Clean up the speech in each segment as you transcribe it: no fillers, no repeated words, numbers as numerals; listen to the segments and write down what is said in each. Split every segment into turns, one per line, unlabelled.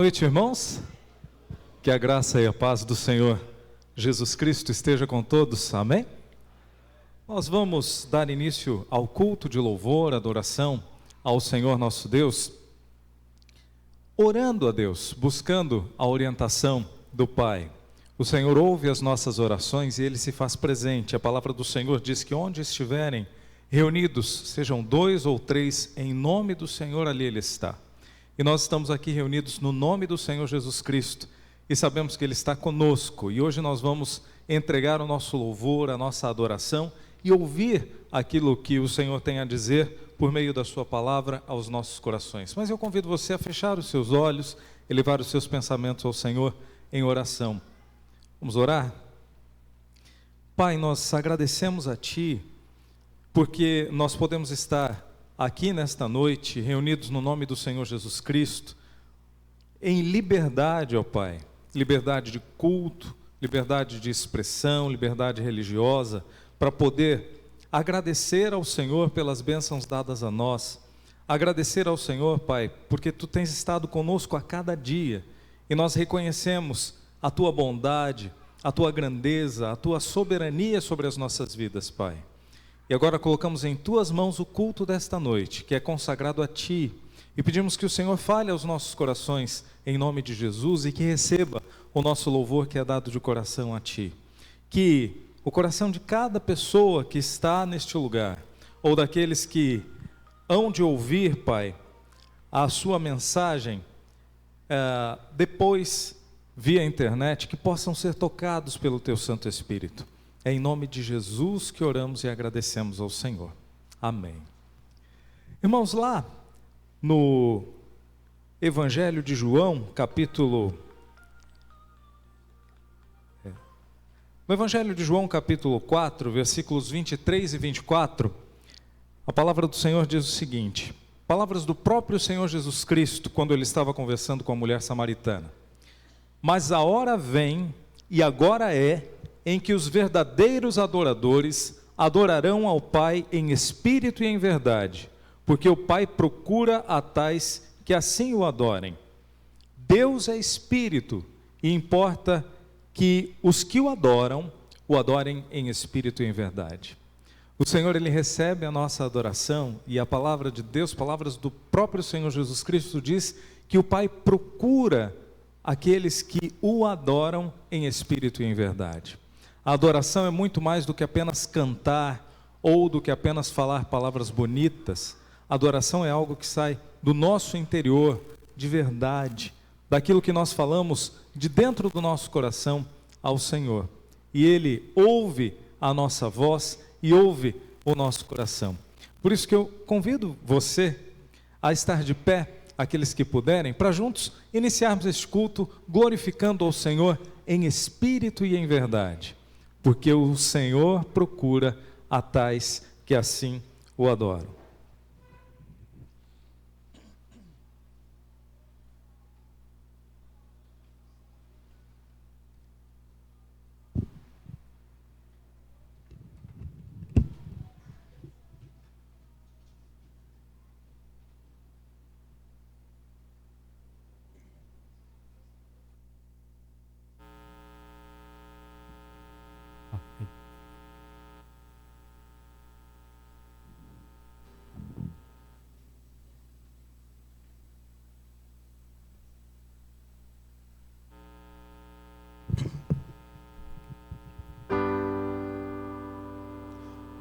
Boa noite, irmãos. Que a graça e a paz do Senhor Jesus Cristo esteja com todos. Amém? Nós vamos dar início ao culto de louvor, adoração ao Senhor nosso Deus, orando a Deus, buscando a orientação do Pai. O Senhor ouve as nossas orações e Ele se faz presente. A palavra do Senhor diz que onde estiverem reunidos, sejam 2 ou 3, em nome do Senhor, ali Ele está. E nós estamos aqui reunidos no nome do Senhor Jesus Cristo e sabemos que Ele está conosco. E hoje nós vamos entregar o nosso louvor, a nossa adoração e ouvir aquilo que o Senhor tem a dizer por meio da sua palavra aos nossos corações. Mas eu convido você a fechar os seus olhos, elevar os seus pensamentos ao Senhor em oração. Vamos orar? Pai, nós agradecemos a Ti porque nós podemos estar aqui nesta noite, reunidos no nome do Senhor Jesus Cristo, em liberdade, ó Pai, liberdade de culto, liberdade de expressão, liberdade religiosa, para poder agradecer ao Senhor pelas bênçãos dadas a nós, agradecer ao Senhor, Pai, porque Tu tens estado conosco a cada dia, e nós reconhecemos a Tua bondade, a Tua grandeza, a Tua soberania sobre as nossas vidas, Pai. E agora colocamos em Tuas mãos o culto desta noite, que é consagrado a Ti, e pedimos que o Senhor fale aos nossos corações, em nome de Jesus, e que receba o nosso louvor que é dado de coração a Ti. Que o coração de cada pessoa que está neste lugar, ou daqueles que hão de ouvir, Pai, a Sua mensagem, depois, via internet, que possam ser tocados pelo Teu Santo Espírito. É em nome de Jesus que oramos e agradecemos ao Senhor. Amém. Irmãos, lá no Evangelho de João, no Evangelho de João, capítulo 4, versículos 23 e 24, a palavra do Senhor diz o seguinte, palavras do próprio Senhor Jesus Cristo, quando Ele estava conversando com a mulher samaritana. Mas a hora vem, e agora é, em que os verdadeiros adoradores adorarão ao Pai em espírito e em verdade, porque o Pai procura a tais que assim o adorem. Deus é espírito e importa que os que o adorem em espírito e em verdade. O Senhor, Ele recebe a nossa adoração e a palavra de Deus, palavras do próprio Senhor Jesus Cristo diz que o Pai procura aqueles que o adoram em espírito e em verdade. A adoração é muito mais do que apenas cantar ou do que apenas falar palavras bonitas. A adoração é algo que sai do nosso interior, de verdade, daquilo que nós falamos de dentro do nosso coração ao Senhor. E Ele ouve a nossa voz e ouve o nosso coração. Por isso que eu convido você a estar de pé, aqueles que puderem, para juntos iniciarmos este culto glorificando ao Senhor em espírito e em verdade. Porque o Senhor procura a tais que assim o adoram.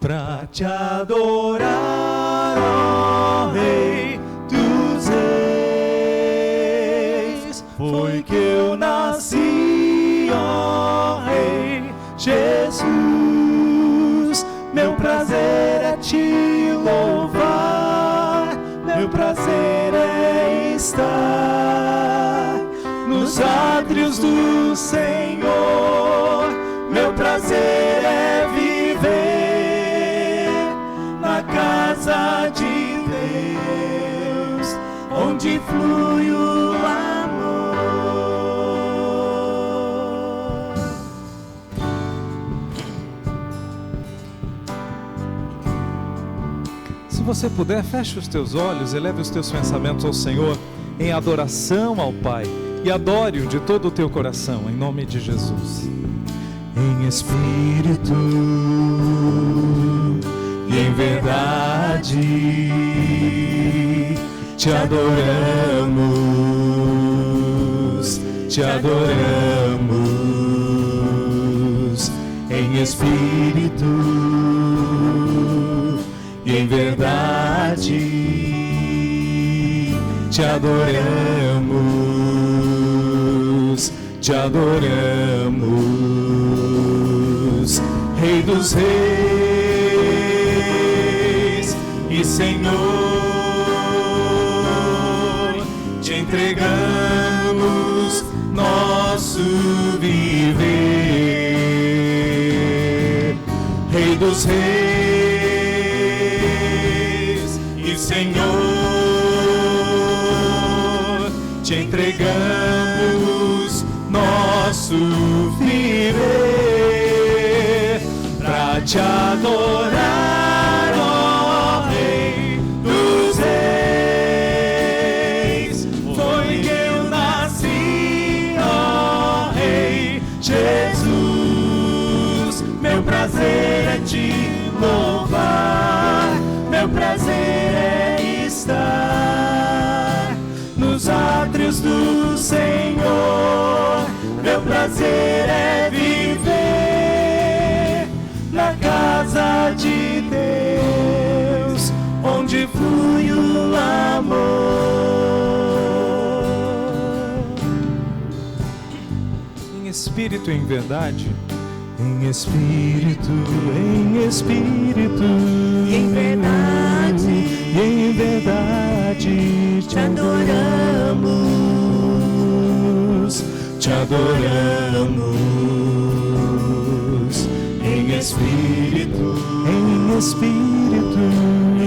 Pra te adorar, ó Rei dos Reis, foi que eu nasci, ó Rei Jesus. Meu prazer é te louvar, meu prazer é estar nos átrios do Senhor, meu prazer é viver casa de Deus, onde flui o amor.
Se você puder, feche os teus olhos, eleve os teus pensamentos ao Senhor em adoração ao Pai, e adore-o de todo o teu coração, em nome de Jesus.
Em espírito e em verdade te adoramos, te adoramos. Em espírito e em verdade te adoramos, te adoramos. Rei dos reis e Senhor, te entregamos nosso viver. Rei dos reis e Senhor, te entregamos nosso viver pra te adorar, ó Rei dos reis. Foi que eu nasci, ó Rei Jesus. Meu prazer é te louvar, meu prazer é estar nos átrios do Senhor. Meu prazer é viver na casa de Deus, onde flui o amor.
Em espírito e em verdade,
em espírito
e em verdade,
e em verdade te adoramos, te adoramos. Em espírito
e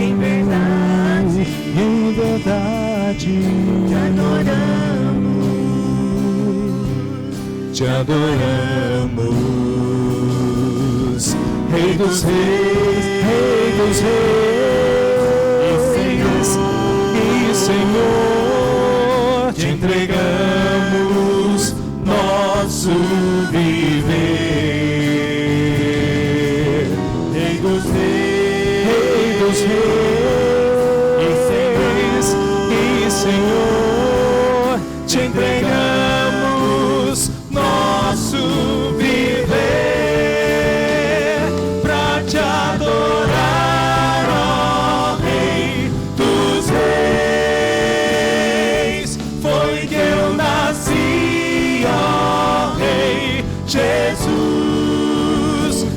em verdade,
e em verdade
te adoramos,
te adoramos. Rei dos reis, Rei dos reis e Senhor, te entregamos nosso viver. Rei dos reis e Senhor, te entregamos nosso viver pra te adorar, ó Rei dos reis. Foi que eu nasci, ó Rei Jesus.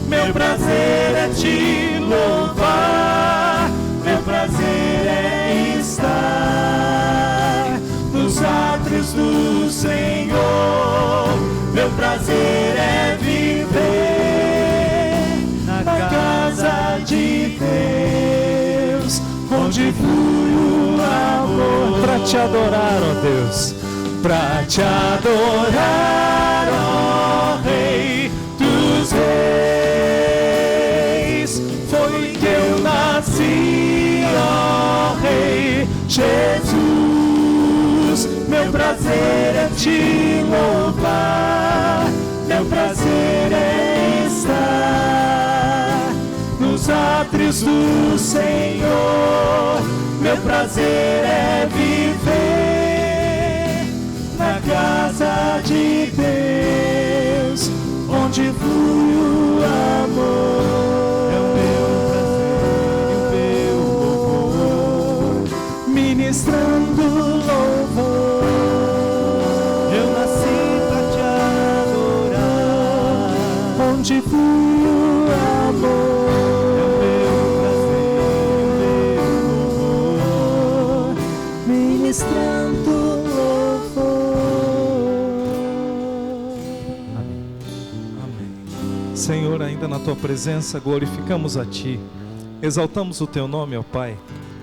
Meu prazer é te louvar, meu prazer é estar nos átrios do Senhor. Meu prazer é viver na casa de Deus, onde flui o amor.
para te adorar, ó Deus.
Pra te adorar, ó Rei dos reis. Foi que eu nasci, ó Rei Jesus. Meu prazer é te louvar, meu prazer é estar nos átrios do Senhor. Meu prazer é viver na casa de Deus, onde flui o amor. É o meu prazer e o meu louvor, ministrando louvor. Eu nasci pra te adorar, onde flui o amor. É o meu prazer e o meu louvor, ministrando
Senhor, ainda na tua presença glorificamos a ti, exaltamos o teu nome, ó Pai,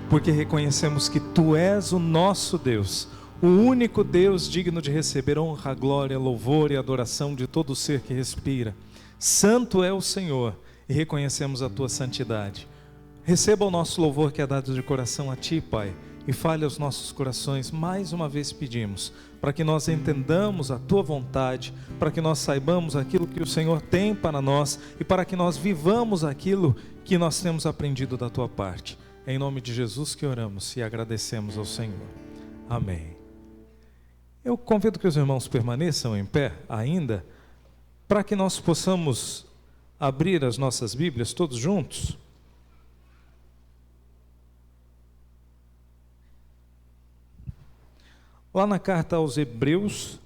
porque reconhecemos que tu és o nosso Deus, o único Deus digno de receber honra, glória, louvor e adoração de todo ser que respira. Santo é o Senhor e reconhecemos a tua santidade. Receba o nosso louvor que é dado de coração a ti, Pai, e fale aos nossos corações. Mais uma vez pedimos, para que nós entendamos a Tua vontade, para que nós saibamos aquilo que o Senhor tem para nós e para que nós vivamos aquilo que nós temos aprendido da Tua parte. É em nome de Jesus que oramos e agradecemos ao Senhor. Amém. Eu convido que os irmãos permaneçam em pé ainda, para que nós possamos abrir as nossas Bíblias todos juntos. Lá na carta aos Hebreus,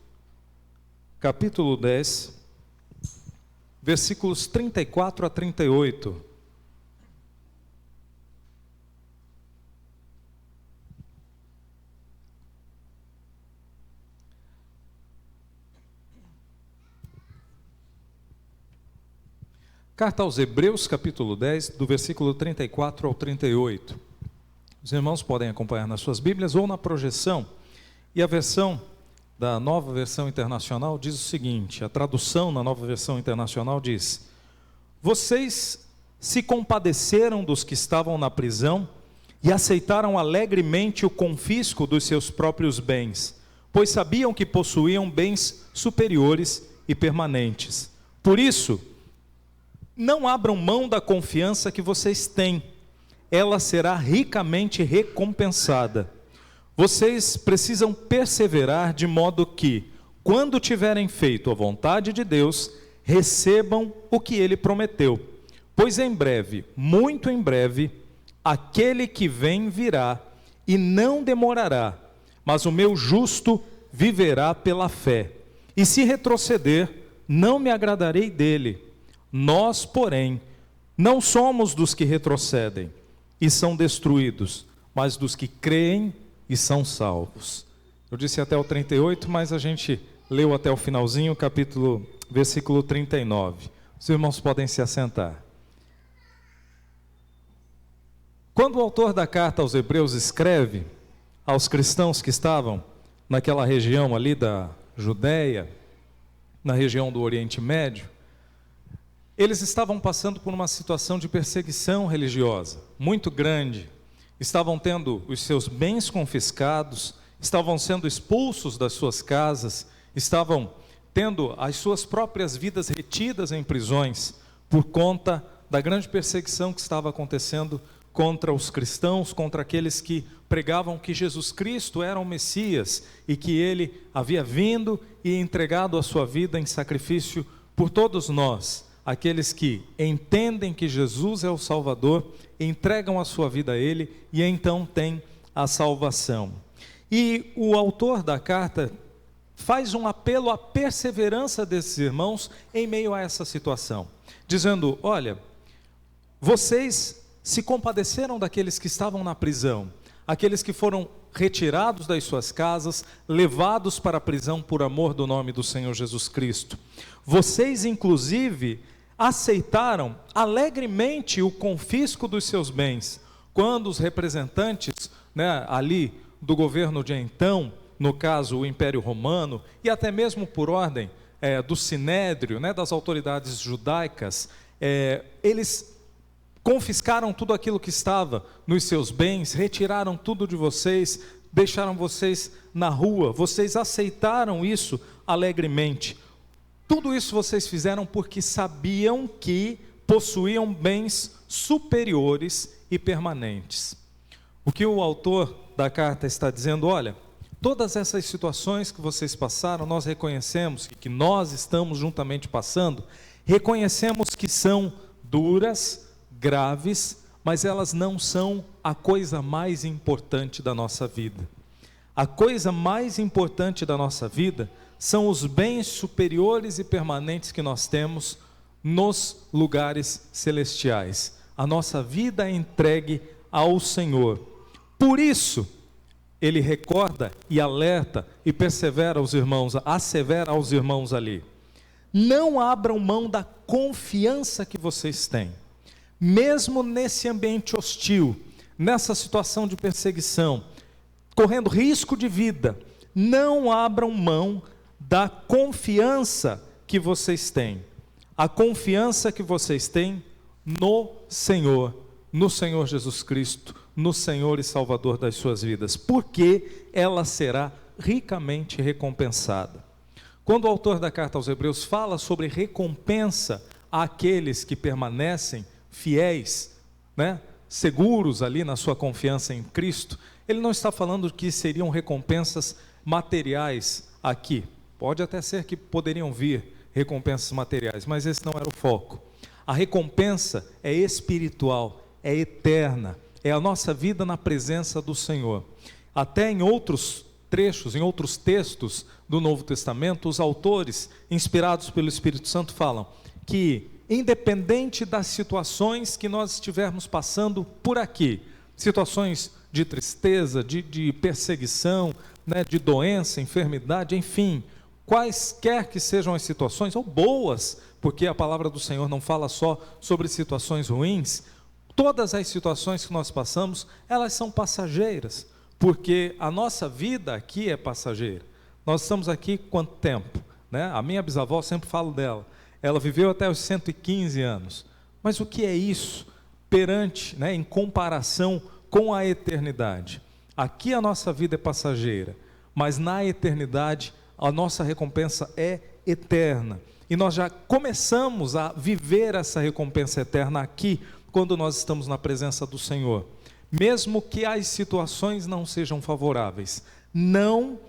capítulo 10, versículos 34 a 38. Carta aos Hebreus, capítulo 10, do versículo 34 ao 38. Os irmãos podem acompanhar nas suas Bíblias ou na projeção. E a versão da Nova Versão Internacional diz o seguinte, a tradução na Nova Versão Internacional diz: vocês se compadeceram dos que estavam na prisão e aceitaram alegremente o confisco dos seus próprios bens, pois sabiam que possuíam bens superiores e permanentes. Por isso, não abram mão da confiança que vocês têm, ela será ricamente recompensada. Vocês precisam perseverar de modo que, quando tiverem feito a vontade de Deus, recebam o que Ele prometeu. Pois em breve, muito em breve, aquele que vem virá e não demorará, mas o meu justo viverá pela fé. E se retroceder, não me agradarei dele. Nós, porém, não somos dos que retrocedem e são destruídos, mas dos que creem e são salvos. Eu disse até o 38, mas a gente leu até o finalzinho, versículo 39. Os irmãos podem se assentar. Quando o autor da carta aos Hebreus escreve aos cristãos que estavam naquela região ali da Judéia, na região do Oriente Médio, eles estavam passando por uma situação de perseguição religiosa muito grande. Estavam tendo os seus bens confiscados, estavam sendo expulsos das suas casas, estavam tendo as suas próprias vidas retidas em prisões, por conta da grande perseguição que estava acontecendo contra os cristãos, contra aqueles que pregavam que Jesus Cristo era o Messias e que Ele havia vindo e entregado a sua vida em sacrifício por todos nós. Aqueles que entendem que Jesus é o Salvador, entregam a sua vida a Ele e então têm a salvação. E o autor da carta faz um apelo à perseverança desses irmãos em meio a essa situação, dizendo: olha, vocês se compadeceram daqueles que estavam na prisão, aqueles que foram retirados das suas casas, levados para a prisão por amor do nome do Senhor Jesus Cristo. Vocês, inclusive, aceitaram alegremente o confisco dos seus bens, quando os representantes, ali do governo de então, no caso o Império Romano, e até mesmo por ordem do Sinédrio, das autoridades judaicas, eles confiscaram tudo aquilo que estava nos seus bens, retiraram tudo de vocês, deixaram vocês na rua, vocês aceitaram isso alegremente. Tudo isso vocês fizeram porque sabiam que possuíam bens superiores e permanentes. O que o autor da carta está dizendo: olha, todas essas situações que vocês passaram, nós reconhecemos, e que nós estamos juntamente passando, reconhecemos que são duras, graves, mas elas não são a coisa mais importante da nossa vida. A coisa mais importante da nossa vida são os bens superiores e permanentes que nós temos nos lugares celestiais. A nossa vida é entregue ao Senhor. Por isso, ele recorda e alerta e persevera aos irmãos, assevera aos irmãos ali: não abram mão da confiança que vocês têm. Mesmo nesse ambiente hostil, nessa situação de perseguição, correndo risco de vida, não abram mão da confiança que vocês têm. A confiança que vocês têm no Senhor Jesus Cristo, no Senhor e Salvador das suas vidas, porque ela será ricamente recompensada. Quando o autor da carta aos Hebreus fala sobre recompensa àqueles que permanecem fiéis, seguros ali na sua confiança em Cristo, ele não está falando que seriam recompensas materiais aqui. Pode até ser que poderiam vir recompensas materiais, mas esse não era o foco. A recompensa é espiritual, é eterna, é a nossa vida na presença do Senhor. Até em outros trechos, em outros textos do Novo Testamento, os autores, inspirados pelo Espírito Santo, falam que, independente das situações que nós estivermos passando por aqui, situações de tristeza, de perseguição, de doença, enfermidade, enfim, quaisquer que sejam as situações, ou boas, porque a palavra do Senhor não fala só sobre situações ruins, todas as situações que nós passamos, elas são passageiras, porque a nossa vida aqui é passageira. Nós estamos aqui quanto tempo? A minha bisavó, sempre falo dela, ela viveu até os 115 anos, mas o que é isso perante, em comparação com a eternidade? Aqui a nossa vida é passageira, mas na eternidade a nossa recompensa é eterna, e nós já começamos a viver essa recompensa eterna aqui, quando nós estamos na presença do Senhor. Mesmo que as situações não sejam favoráveis, não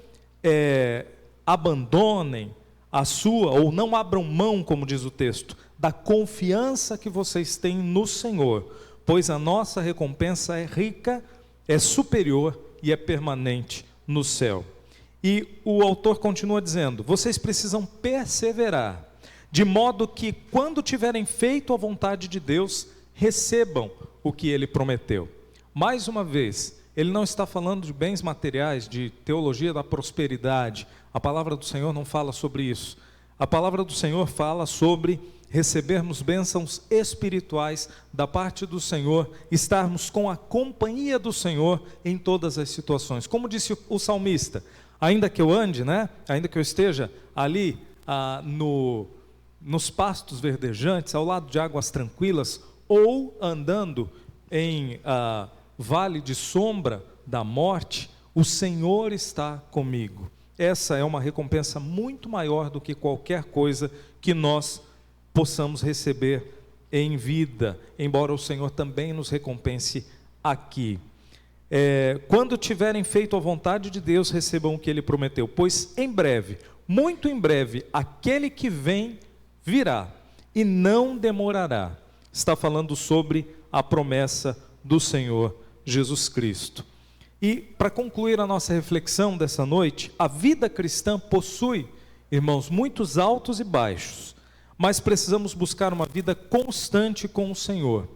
abandonem a sua, ou não abram mão, como diz o texto, da confiança que vocês têm no Senhor, pois a nossa recompensa é rica, é superior e é permanente no céu. E o autor continua dizendo: vocês precisam perseverar, de modo que quando tiverem feito a vontade de Deus, recebam o que Ele prometeu. Mais uma vez, ele não está falando de bens materiais, de teologia da prosperidade. A palavra do Senhor não fala sobre isso. A palavra do Senhor fala sobre recebermos bênçãos espirituais da parte do Senhor, estarmos com a companhia do Senhor em todas as situações. Como disse o salmista: ainda que eu ande, ainda que eu esteja ali nos pastos verdejantes, ao lado de águas tranquilas, ou andando em vale de sombra da morte, o Senhor está comigo. Essa é uma recompensa muito maior do que qualquer coisa que nós possamos receber em vida, embora o Senhor também nos recompense aqui. Quando tiverem feito a vontade de Deus, recebam o que Ele prometeu, pois em breve, muito em breve, aquele que vem virá e não demorará. Está falando sobre a promessa do Senhor Jesus Cristo. E para concluir a nossa reflexão dessa noite, a vida cristã possui, irmãos, muitos altos e baixos, mas precisamos buscar uma vida constante com o Senhor.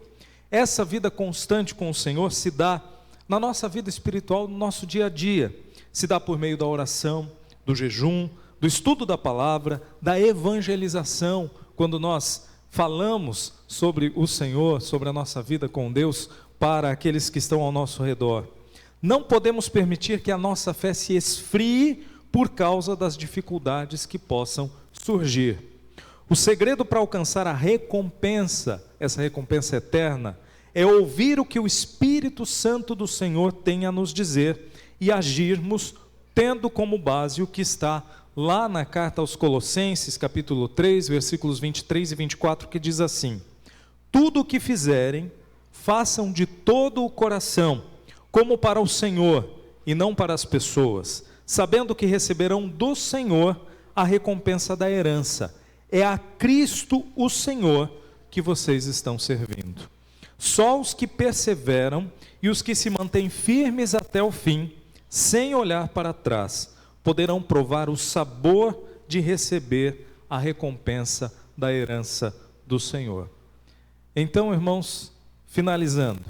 Essa vida constante com o Senhor se dá na nossa vida espiritual, no nosso dia a dia, se dá por meio da oração, do jejum, do estudo da palavra, da evangelização, quando nós falamos sobre o Senhor, sobre a nossa vida com Deus, para aqueles que estão ao nosso redor. Não podemos permitir que a nossa fé se esfrie por causa das dificuldades que possam surgir. O segredo para alcançar a recompensa, essa recompensa eterna, é ouvir o que o Espírito Santo do Senhor tem a nos dizer e agirmos tendo como base o que está lá na carta aos Colossenses, capítulo 3, versículos 23 e 24, que diz assim: tudo o que fizerem, façam de todo o coração, como para o Senhor e não para as pessoas, sabendo que receberão do Senhor a recompensa da herança. É a Cristo o Senhor que vocês estão servindo. Só os que perseveram e os que se mantêm firmes até o fim, sem olhar para trás, poderão provar o sabor de receber a recompensa da herança do Senhor. Então, irmãos, finalizando,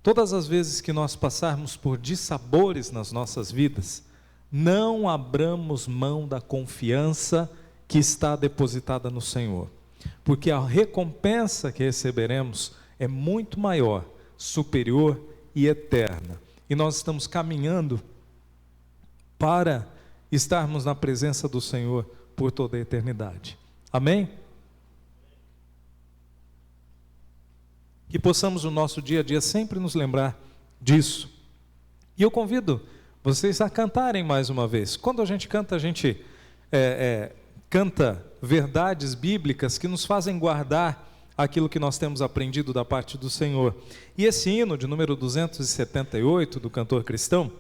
todas as vezes que nós passarmos por dissabores nas nossas vidas, não abramos mão da confiança que está depositada no Senhor, porque a recompensa que receberemos é muito maior, superior e eterna, e nós estamos caminhando para estarmos na presença do Senhor por toda a eternidade. Amém? Que possamos no nosso dia a dia sempre nos lembrar disso. E eu convido vocês a cantarem mais uma vez. Quando a gente canta canta verdades bíblicas que nos fazem guardar aquilo que nós temos aprendido da parte do Senhor. E esse hino de número 278 do cantor cristão,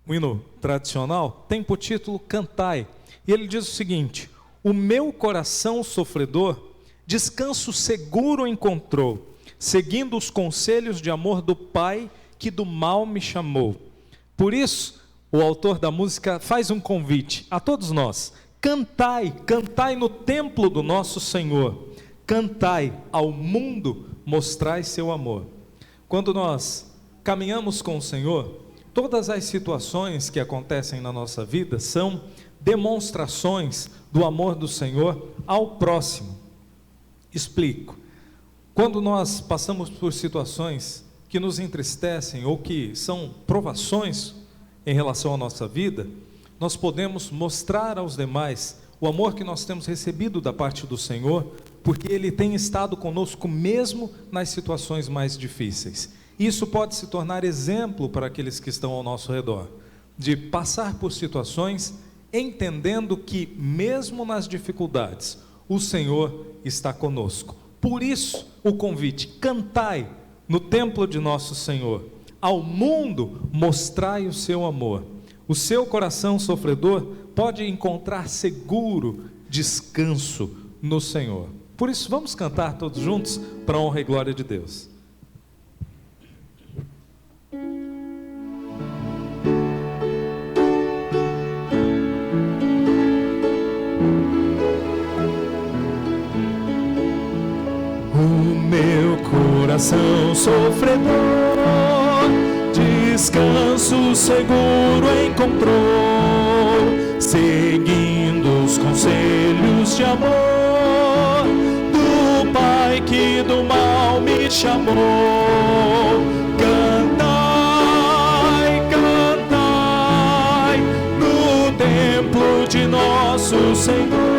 o hino tradicional, tem por título Cantai. E ele diz o seguinte: o meu coração sofredor descanso seguro encontrou, seguindo os conselhos de amor do Pai que do mal me chamou. Por isso, o autor da música faz um convite a todos nós: cantai, cantai no templo do nosso Senhor, cantai ao mundo, mostrai seu amor. Quando nós caminhamos com o Senhor, todas as situações que acontecem na nossa vida são demonstrações do amor do Senhor ao próximo. Explico. Quando nós passamos por situações que nos entristecem ou que são provações em relação à nossa vida, nós podemos mostrar aos demais o amor que nós temos recebido da parte do Senhor, porque Ele tem estado conosco mesmo nas situações mais difíceis. Isso pode se tornar exemplo para aqueles que estão ao nosso redor, de passar por situações entendendo que mesmo nas dificuldades, o Senhor está conosco. Por isso o convite: cantai no templo de nosso Senhor, ao mundo mostrai o seu amor. O seu coração sofredor pode encontrar seguro descanso no Senhor. Por isso vamos cantar todos juntos para a honra e glória de Deus.
Meu coração sofredor descanso seguro encontrou, seguindo os conselhos de amor do Pai que do mal me chamou. Cantai, cantai no templo de nosso Senhor.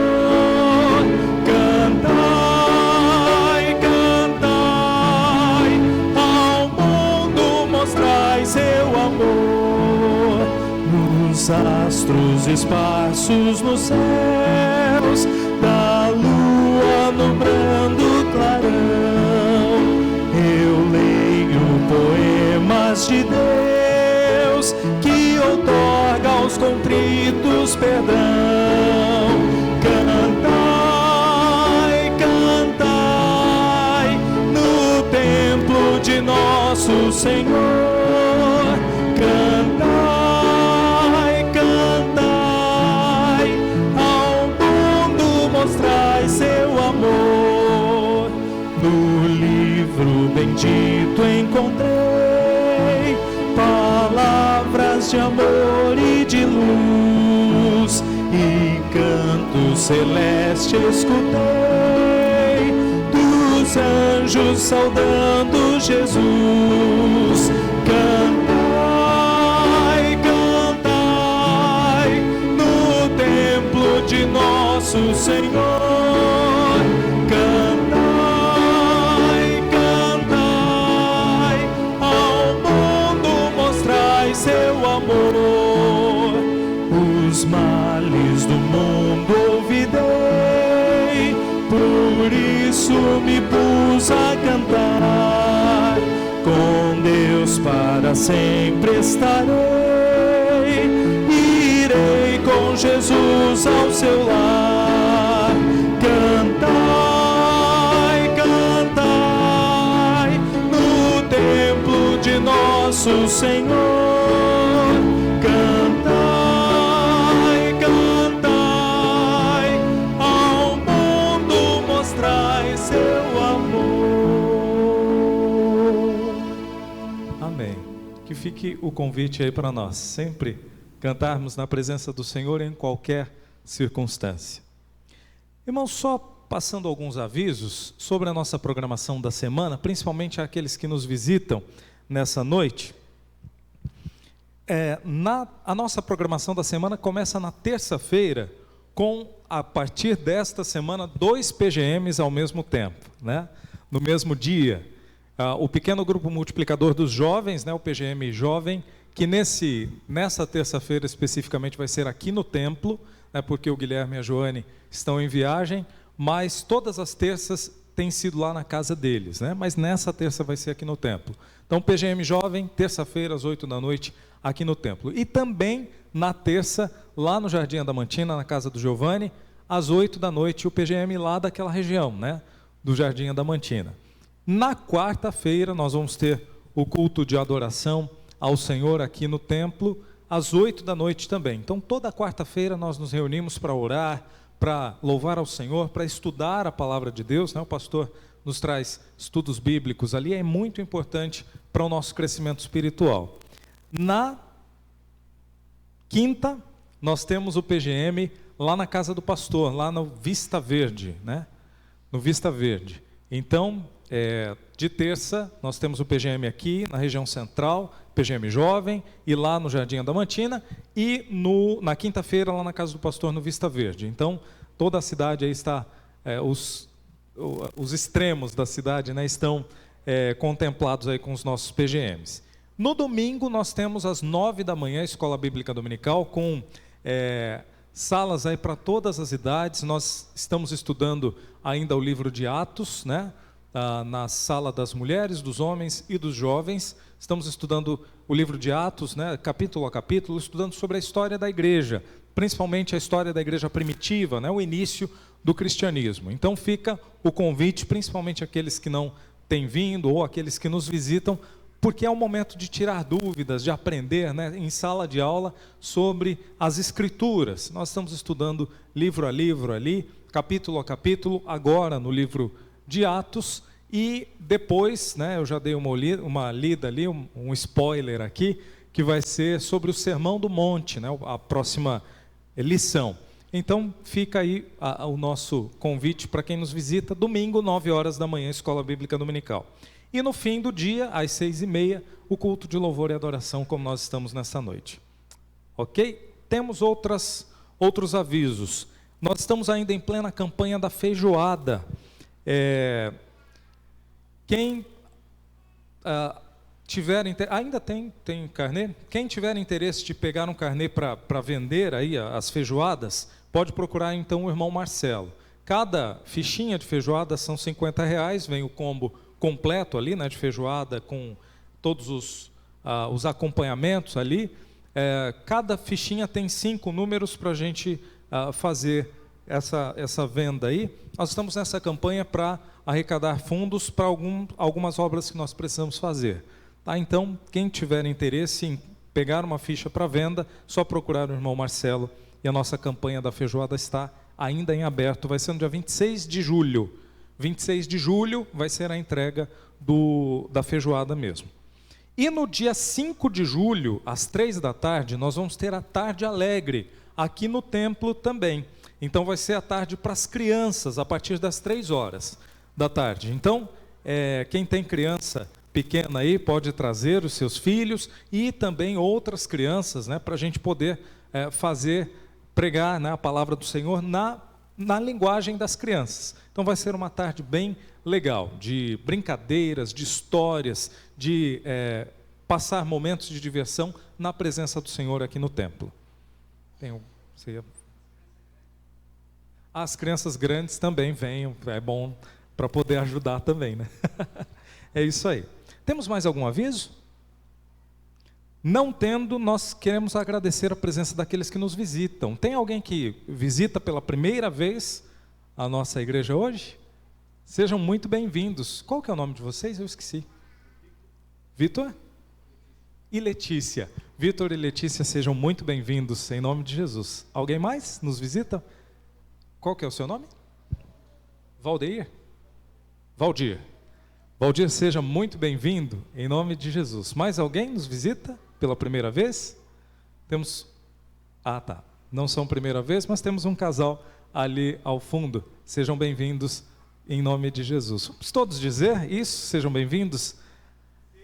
Seu amor nos astros esparsos nos céus, da lua no brando clarão. Eu leio poemas de Deus que outorga aos contritos perdão. Cantai, cantai no templo de nosso Senhor. Cantai, cantai, ao mundo mostrai seu amor. No livro bendito encontrei palavras de amor e de luz, e canto celeste escutei dos anjos saudando Jesus. De nosso Senhor, cantai, cantai, ao mundo mostrai seu amor. Os males do mundo ouvidei, por isso me pus a cantar. Com Deus para sempre estarei, irei com Jesus ao seu lar. Cantai, cantai no templo de nosso Senhor. Cantai, cantai, ao mundo mostrai seu amor.
Amém. Que fique o convite aí para nós, sempre cantarmos na presença do Senhor em qualquer circunstância. Irmãos, só passando alguns avisos sobre a nossa programação da semana, principalmente aqueles que nos visitam nessa noite. A nossa programação da semana começa na terça-feira, com, a partir desta semana, 2 PGMs ao mesmo tempo, né? No mesmo dia. o pequeno grupo multiplicador dos jovens, né, o PGM Jovem, que nessa terça-feira especificamente vai ser aqui no templo, né, porque o Guilherme e a Joane estão em viagem, mas todas as terças tem sido lá na casa deles, né? Mas nessa terça vai ser aqui no templo. Então, PGM Jovem, terça-feira, às 8 da noite, aqui no templo. E também, na terça, lá no Jardim Adamantina, na casa do Giovanni, às 8 da noite, o PGM lá daquela região, né? Do Jardim Adamantina. Na quarta-feira, nós vamos ter o culto de adoração ao Senhor aqui no templo, às 8 da noite também. Então, toda quarta-feira nós nos reunimos para orar, para louvar ao Senhor, para estudar a palavra de Deus, né? O pastor nos traz estudos bíblicos ali, é muito importante para o nosso crescimento espiritual. Na quinta, nós temos o PGM lá na casa do pastor, lá no Vista Verde, né? No Vista Verde. Então, de terça, nós temos o PGM aqui na região central, PGM Jovem, e lá no Jardim Adamantina, e na quinta-feira lá na casa do pastor no Vista Verde. Então, toda a cidade aí está, os extremos da cidade, né, estão contemplados aí com os nossos PGMs. No domingo, nós temos às 9 da manhã a Escola Bíblica Dominical, com salas aí para todas as idades. Nós estamos estudando ainda o livro de Atos, né? Na sala das mulheres, dos homens e dos jovens. Estamos estudando o livro de Atos, né, capítulo a capítulo, estudando sobre a história da igreja, principalmente a história da igreja primitiva, né, o início do cristianismo. Então fica o convite, principalmente aqueles que não têm vindo ou aqueles que nos visitam, porque é um momento de tirar dúvidas, de aprender, né, em sala de aula sobre as Escrituras. Nós estamos estudando livro a livro ali, capítulo a capítulo, agora no livro de Atos, e depois, né, eu já dei uma lida ali, um spoiler aqui, que vai ser sobre o Sermão do Monte, né, a próxima lição. Então fica aí o nosso convite para quem nos visita, domingo, 9 horas da manhã, Escola Bíblica Dominical. E no fim do dia, às 6h30, o culto de louvor e adoração, como nós estamos nessa noite. Ok? Temos outros avisos. Nós estamos ainda em plena campanha da feijoada. Quem tiver ainda tem carnê? Quem tiver interesse de pegar um carnê para vender aí as feijoadas, pode procurar então o irmão Marcelo. Cada fichinha de feijoada são R$50, vem o combo completo ali, né, de feijoada com todos os acompanhamentos ali. Cada fichinha tem 5 números para a gente fazer essa venda aí. Nós estamos nessa campanha para arrecadar fundos para algumas obras que nós precisamos fazer. Tá? Então, quem tiver interesse em pegar uma ficha para venda, só procurar o irmão Marcelo, e a nossa campanha da feijoada está ainda em aberto. Vai ser no dia 26 de julho. 26 de julho vai ser a entrega da feijoada mesmo. E no dia 5 de julho, às 3 da tarde, nós vamos ter a Tarde Alegre, aqui no templo também. Então vai ser a tarde para as crianças, a partir das 3 horas da tarde. Então, quem tem criança pequena aí, pode trazer os seus filhos e também outras crianças, né, para a gente poder pregar, né, a palavra do Senhor na linguagem das crianças. Então vai ser uma tarde bem legal, de brincadeiras, de histórias, de passar momentos de diversão na presença do Senhor aqui no templo. As crianças grandes também venham, é bom para poder ajudar também, né? É isso aí. Temos mais algum aviso? Não tendo, nós queremos agradecer a presença daqueles que nos visitam. Tem alguém que visita pela primeira vez a nossa igreja hoje? Sejam muito bem-vindos. Qual que é o nome de vocês? Eu esqueci. Vitor? E Letícia. Vitor e Letícia, sejam muito bem-vindos em nome de Jesus. Alguém mais nos visita? Qual que é o seu nome? Valdeir? Valdir. Valdir, seja muito bem-vindo em nome de Jesus. Mais alguém nos visita pela primeira vez? Temos... tá. Não são primeira vez, mas temos um casal ali ao fundo. Sejam bem-vindos em nome de Jesus. Vamos todos dizer isso? Sejam bem-vindos?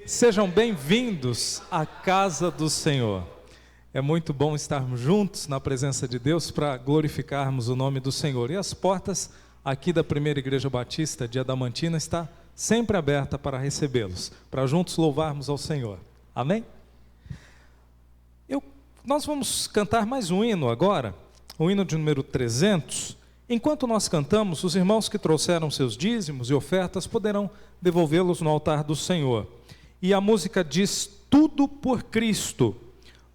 Sejam bem-vindos à casa do Senhor. É muito bom estarmos juntos na presença de Deus para glorificarmos o nome do Senhor. E as portas aqui da Primeira Igreja Batista de Adamantina está sempre aberta para recebê-los, para juntos louvarmos ao Senhor. Amém? Nós vamos cantar mais um hino agora, o hino de número 300. Enquanto nós cantamos, os irmãos que trouxeram seus dízimos e ofertas poderão devolvê-los no altar do Senhor. E a música diz: tudo por Cristo,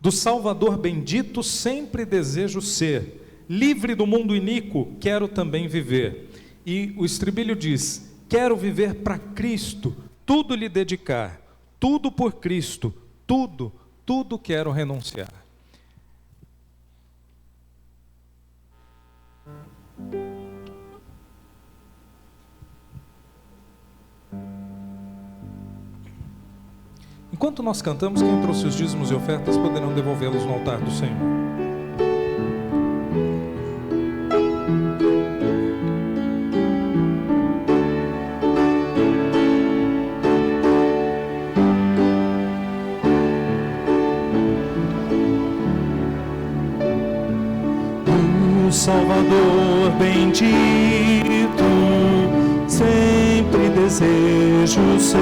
do Salvador bendito sempre desejo ser, livre do mundo iníquo quero também viver. E o estribilho diz: quero viver para Cristo, tudo lhe dedicar, tudo por Cristo, tudo quero renunciar. Enquanto nós cantamos, quem trouxe os dízimos e ofertas poderão devolvê-los no altar do Senhor.
O Salvador bendito, sempre desejo ser,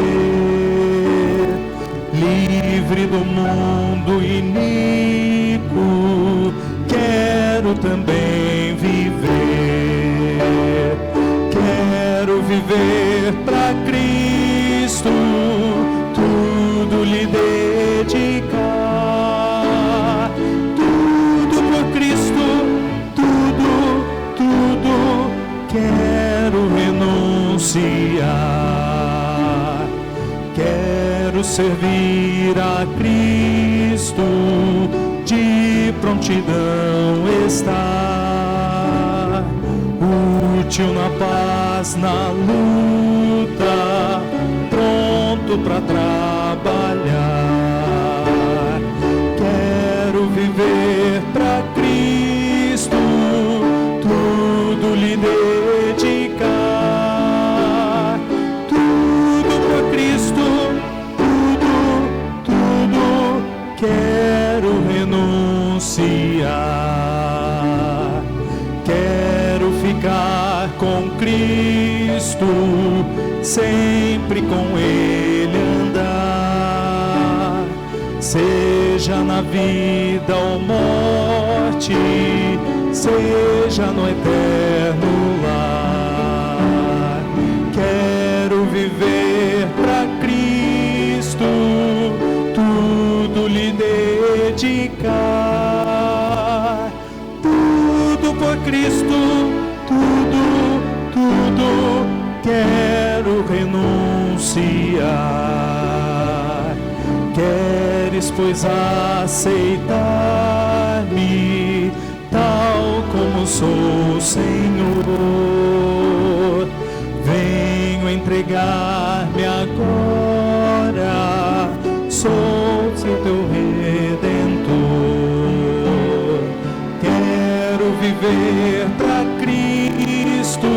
livre do mundo iníquo, quero também viver. Quero viver para Cristo, tudo lhe dedicar, tudo por Cristo, tudo quero renunciar. Quero servir a Cristo, de prontidão estar, útil na paz, na luta, pronto para trabalhar. Quero viver para Cristo, tudo lhe dedicar, tudo por Cristo, tudo quero renunciar. Quero ficar com Cristo, sempre com Ele andar, seja na vida ou morte, seja no eterno lar. Quero viver para Cristo, tudo lhe dedicar, tudo por Cristo, tudo quero renunciar. Queres, pois, aceitar-me tal como sou, Senhor? Venho entregar-me agora, sou seu teu Redentor. Quero viver para Cristo,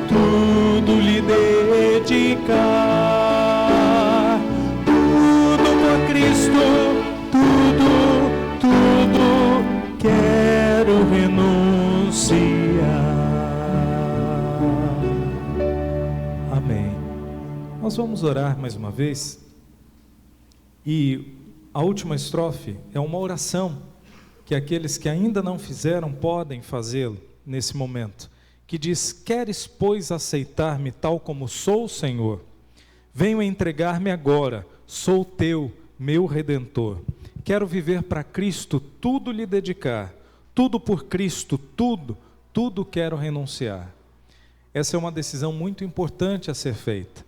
tudo lhe dedicar, tudo por Cristo, tudo quero renunciar.
Amém. Nós vamos orar mais uma vez. E a última estrofe é uma oração que aqueles que ainda não fizeram podem fazê-lo nesse momento, que diz: queres, pois, aceitar-me tal como sou, Senhor? Venho entregar-me agora, sou teu, meu Redentor. Quero viver para Cristo, tudo lhe dedicar, tudo por Cristo, tudo quero renunciar. Essa é uma decisão muito importante a ser feita,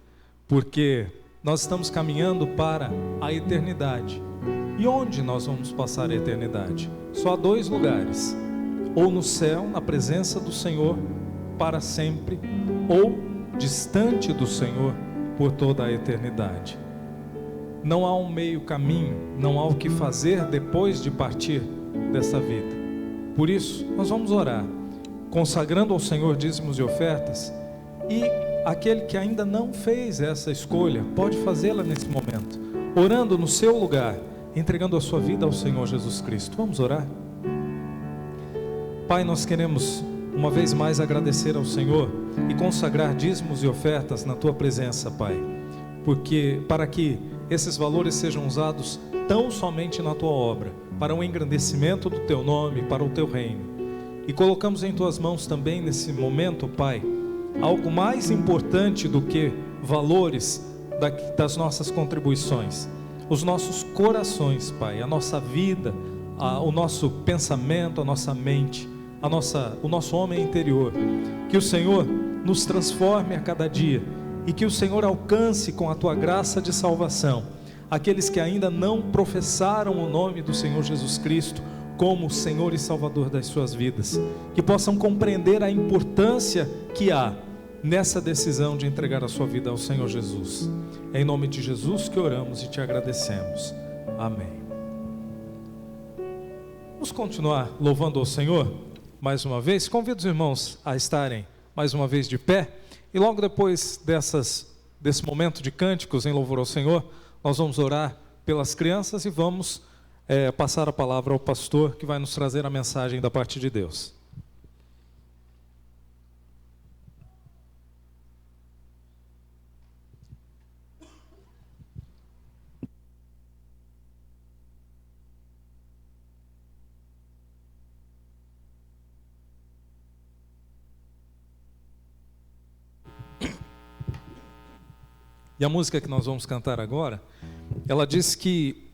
porque nós estamos caminhando para a eternidade. E onde nós vamos passar a eternidade? Só há dois lugares: ou no céu, na presença do Senhor para sempre, ou distante do Senhor por toda a eternidade. Não há um meio caminho, não há o que fazer depois de partir dessa vida. Por isso, nós vamos orar, consagrando ao Senhor dízimos e ofertas, e aquele que ainda não fez essa escolha, pode fazê-la nesse momento, orando no seu lugar, entregando a sua vida ao Senhor Jesus Cristo. Vamos orar? Pai, nós queremos uma vez mais agradecer ao Senhor e consagrar dízimos e ofertas na Tua presença, Pai, porque para que esses valores sejam usados tão somente na Tua obra, para o engrandecimento do Teu nome, para o Teu reino. E colocamos em Tuas mãos também nesse momento, Pai, algo mais importante do que valores das nossas contribuições, os nossos corações, Pai, a nossa vida, o nosso pensamento, a nossa mente, o nosso homem interior. Que o Senhor nos transforme a cada dia e que o Senhor alcance com a Tua graça de salvação aqueles que ainda não professaram o nome do Senhor Jesus Cristo como Senhor e Salvador das suas vidas, que possam compreender a importância que há nessa decisão de entregar a sua vida ao Senhor Jesus. É em nome de Jesus que oramos e te agradecemos. Amém. Vamos continuar louvando ao Senhor mais uma vez. Convido os irmãos a estarem mais uma vez de pé, e logo depois desse momento de cânticos em louvor ao Senhor, nós vamos orar pelas crianças e vamos passar a palavra ao pastor, que vai nos trazer a mensagem da parte de Deus. E a música que nós vamos cantar agora, ela diz que: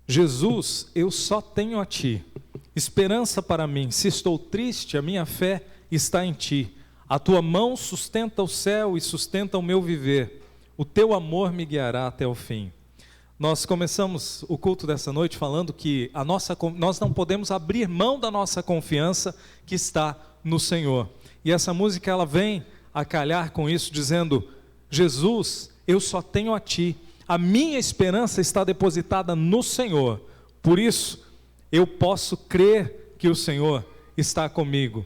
Jesus, eu só tenho a Ti, esperança para mim. Se estou triste, a minha fé está em Ti. A Tua mão sustenta o céu e sustenta o meu viver. O Teu amor me guiará até o fim. Nós começamos o culto dessa noite falando que nós não podemos abrir mão da nossa confiança que está no Senhor. E essa música, ela vem a calhar com isso, dizendo: Jesus, eu só tenho a Ti, a minha esperança está depositada no Senhor, por isso eu posso crer que o Senhor está comigo.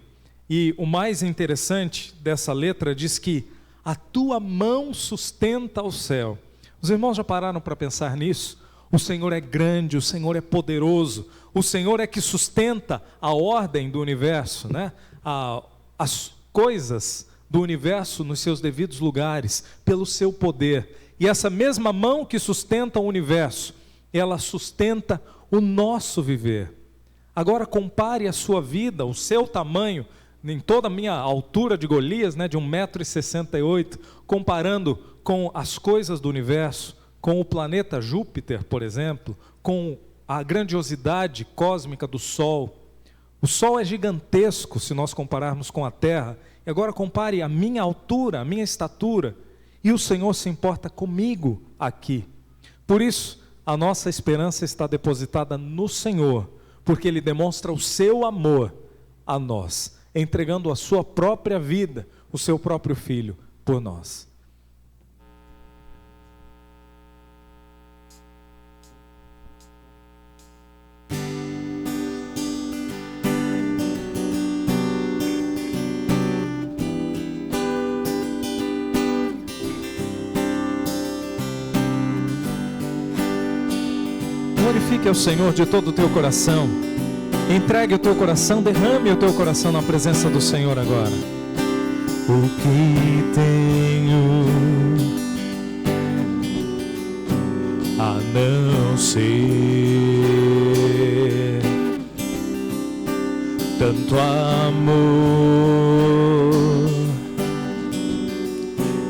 E o mais interessante dessa letra diz que a Tua mão sustenta o céu. Os irmãos já pararam para pensar nisso? O Senhor é grande, o Senhor é poderoso, o Senhor é que sustenta a ordem do universo, né? As coisas do universo nos seus devidos lugares, pelo seu poder. E essa mesma mão que sustenta o universo, ela sustenta o nosso viver. Agora compare a sua vida, o seu tamanho, em toda a minha altura de Golias, né, de 1,68 m, comparando com as coisas do universo, com o planeta Júpiter, por exemplo, com a grandiosidade cósmica do Sol. O Sol é gigantesco se nós compararmos com a Terra. E agora compare a minha altura, a minha estatura, e o Senhor se importa comigo aqui. Por isso, a nossa esperança está depositada no Senhor, porque Ele demonstra o seu amor a nós, entregando a sua própria vida, o seu próprio Filho, por nós. Glorifique ao Senhor de todo o teu coração. Entregue o teu coração, derrame o teu coração na presença do Senhor agora.
O que tenho a não ser tanto amor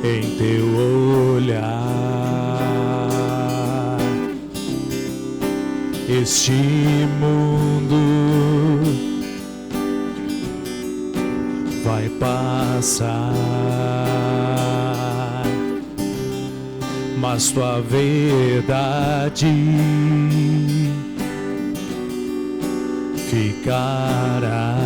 em teu olhar. Este mundo vai passar, mas tua verdade ficará.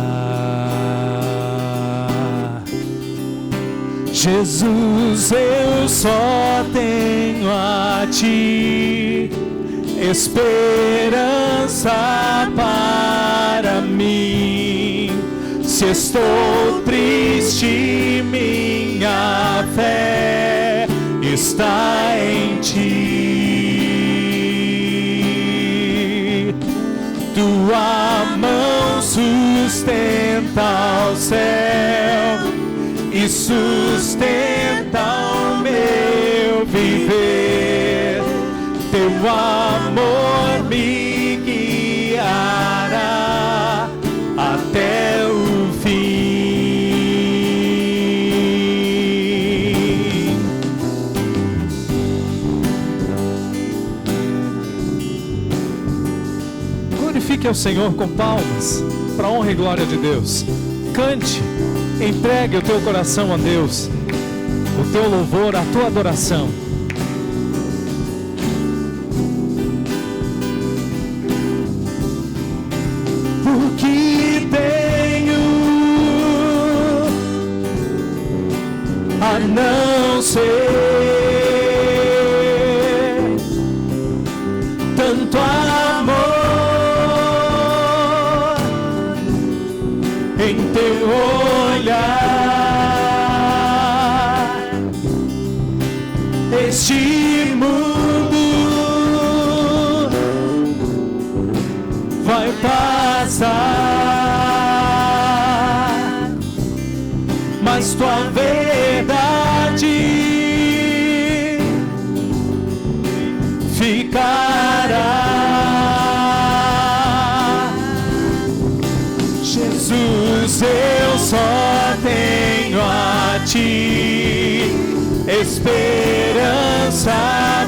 Jesus, eu só tenho a Ti, esperança para mim. Se estou triste, minha fé está em Ti. Tua mão
sustenta o céu e sustenta o meu viver. Teu amor me guiará até o fim. Glorifique ao Senhor com palmas, para a honra e glória de Deus. Cante, entregue o teu coração a Deus, o teu louvor, a tua adoração. O que tenho a não ser tanto amor em teu olhar. Este mundo vai passar, mas tua verdade ficará. Jesus, eu só tenho a ti esperança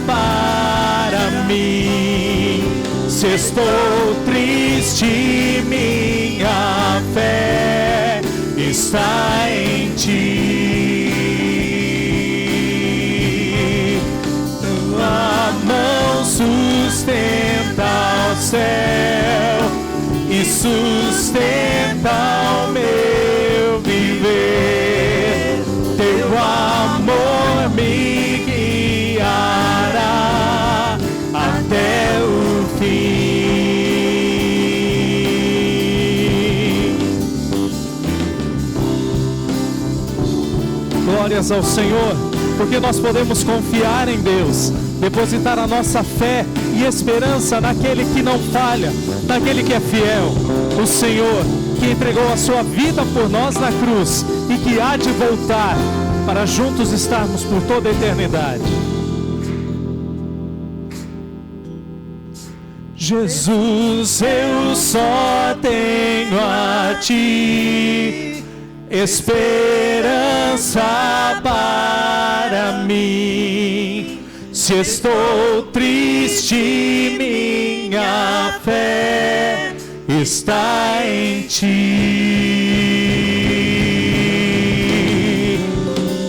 para mim. Se estou triste, minha fé está em ti. Tua mão sustenta o céu e sustenta o meu viver. Teu amor me guiará até o fim. Glórias ao Senhor, porque nós podemos confiar em Deus, depositar a nossa fé e esperança naquele que não falha, naquele que é fiel, o Senhor que entregou a sua vida por nós na cruz e que há de voltar para juntos estarmos por toda a eternidade. Jesus, eu só tenho a ti esperança para mim. Se estou triste, minha fé está em ti.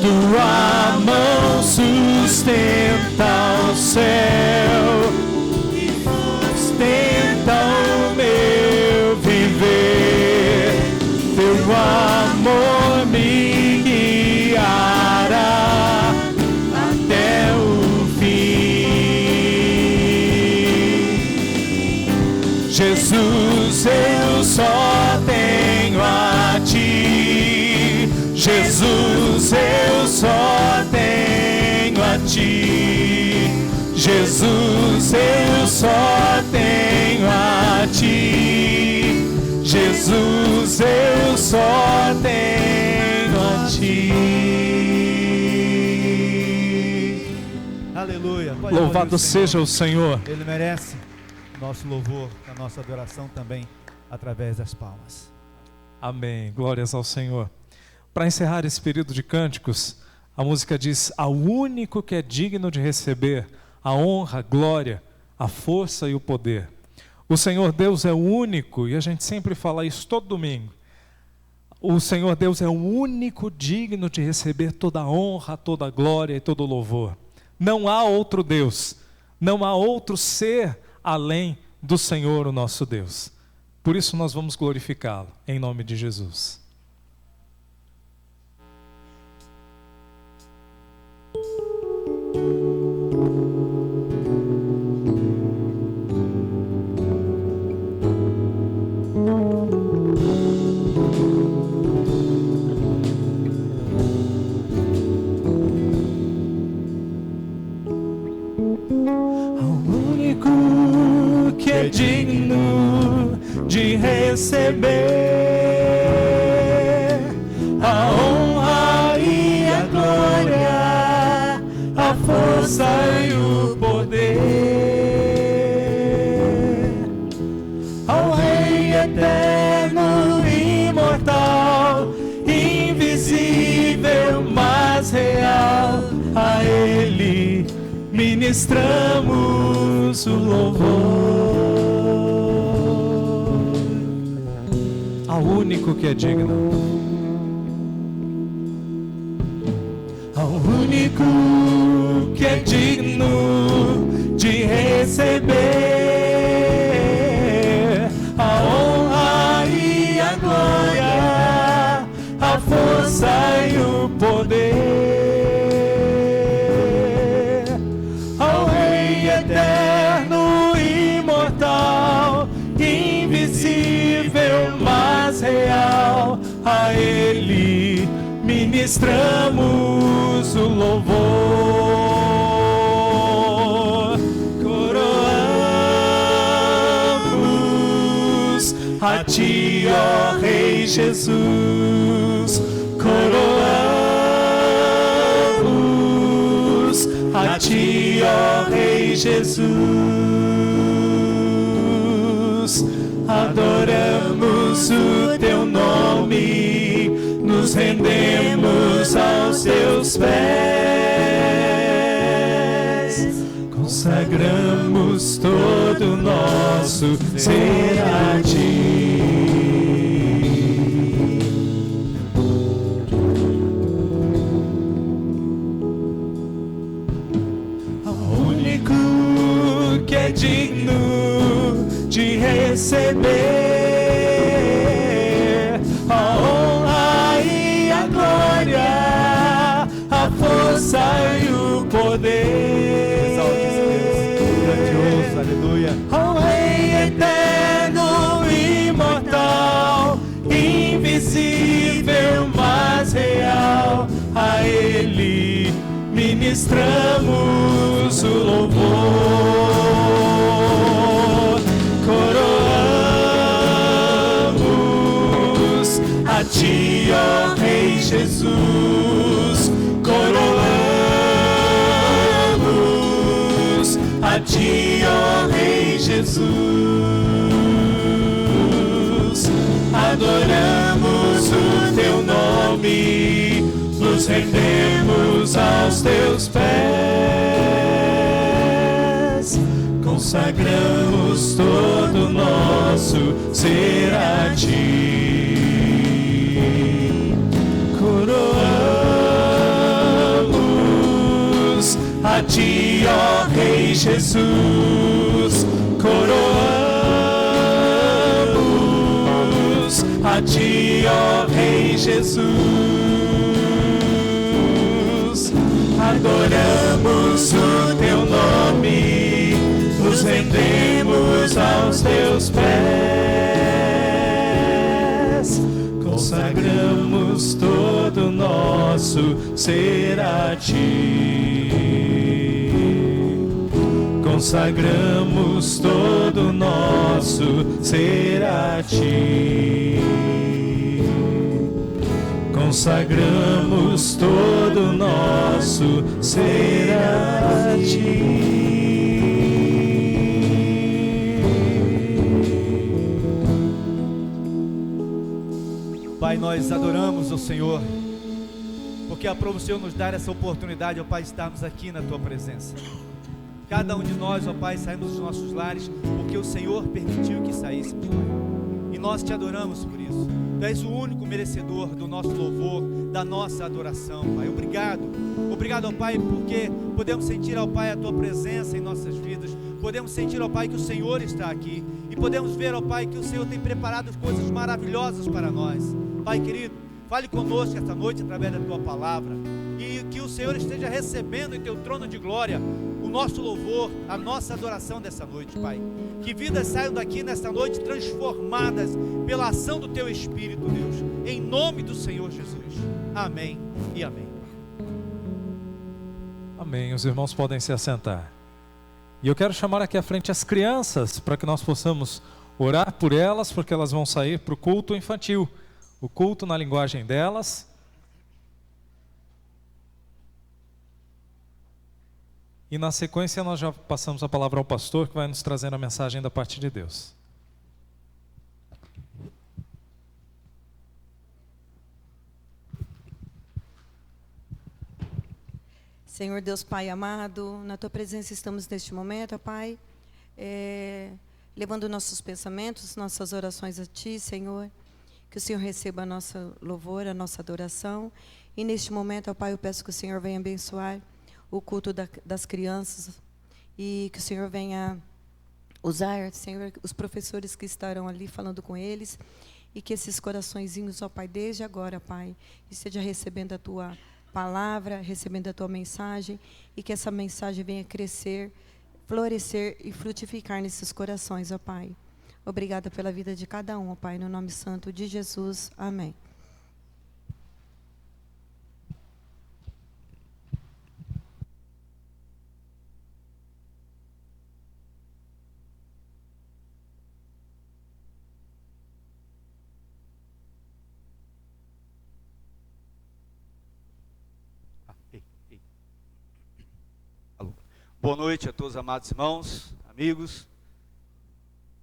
Tua mão sustenta o céu e sustenta o meu viver. Teu amor me guiará até o fim. Jesus, eu só tenho a ti. Jesus, eu só tenho a ti. Jesus, eu só tenho a ti. Jesus, eu só tenho a ti.
Aleluia.
Louvado seja o Senhor.
Ele merece nosso louvor, a nossa adoração também através das palmas.
Amém. Glórias ao Senhor. Para encerrar esse período de cânticos, a música diz: ao único que é digno de receber a honra, a glória, a força e o poder. O Senhor Deus é o único, e a gente sempre fala isso todo domingo. O Senhor Deus é o único digno de receber toda a honra, toda a glória e todo o louvor. Não há outro Deus, não há outro ser além do Senhor, o nosso Deus. Por isso nós vamos glorificá-lo, em nome de Jesus.
Digno de receber força e o poder, ao Rei eterno, imortal, invisível, mas real, a Ele ministramos o louvor.
Ao único que é digno,
ao único que é digno de receber a honra e a glória, a força e o poder, ao Rei eterno, imortal, invisível, mas real, a Ele ministramos o louvor. Coroamos a Ti, ó Rei Jesus, coroamos a Ti, ó Rei Jesus, adoramos o Teu nome, nos rendemos aos Teus pés, consagramos todo o nosso ser a Ti. Ao único que é digno de receber a honra e a glória, a força e o poder.
Exalte Deus, grandioso, aleluia.
Ao Rei eterno, imortal, invisível, mas real, a Ele ministramos o louvor. Coroamos a Ti, ó Rei Jesus, coroamos a Ti, ó Rei Jesus, adoramos o Teu nome, nos rendemos aos Teus pés, consagramos todo o nosso ser a Ti. Coroamos a Ti, ó Rei Jesus, coroamos a Ti, ó Rei Jesus, adoramos o Teu nome, nos rendemos aos Teus pés, consagramos todo o nosso ser a Ti. Consagramos todo o nosso ser a Ti. Consagramos todo o nosso ser a Ti.
Pai, nós adoramos o Senhor, porque aprova o Senhor nos dar essa oportunidade, ó Pai, estarmos aqui na Tua presença. Cada um de nós, ó Pai, saímos dos nossos lares, porque o Senhor permitiu que saíssemos, Pai. E nós Te adoramos por isso. Tu és o único merecedor do nosso louvor, da nossa adoração, Pai. Obrigado. Obrigado, ó Pai, porque podemos sentir, ó Pai, a Tua presença em nossas vidas. Podemos sentir, ó Pai, que o Senhor está aqui. E podemos ver, ó Pai, que o Senhor tem preparado coisas maravilhosas para nós. Pai querido, fale conosco esta noite através da Tua palavra. E que o Senhor esteja recebendo em Teu trono de glória o nosso louvor, a nossa adoração dessa noite, Pai. Que vidas saiam daqui nesta noite transformadas pela ação do Teu Espírito, Deus. Em nome do Senhor Jesus. Amém e amém.
Amém. Os irmãos podem se assentar. E eu quero chamar aqui à frente as crianças, para que nós possamos orar por elas, porque elas vão sair para o culto infantil. O culto na linguagem delas. E na sequência nós já passamos a palavra ao pastor, que vai nos trazendo a mensagem da parte de Deus.
Senhor Deus Pai amado, na Tua presença estamos neste momento, ó Pai, levando nossos pensamentos, nossas orações a Ti, Senhor. Que o Senhor receba a nossa louvor, a nossa adoração. E neste momento, ó Pai, eu peço que o Senhor venha abençoar o culto das crianças. E que o Senhor venha usar, Senhor, os professores que estarão ali falando com eles. E que esses coraçõezinhos, ó Pai, desde agora, Pai, esteja recebendo a Tua palavra, recebendo a Tua mensagem. E que essa mensagem venha crescer, florescer e frutificar nesses corações, ó Pai. Obrigada pela vida de cada um, ó Pai, no nome santo de Jesus. Amém.
Alô. Boa noite a todos, amados irmãos, amigos.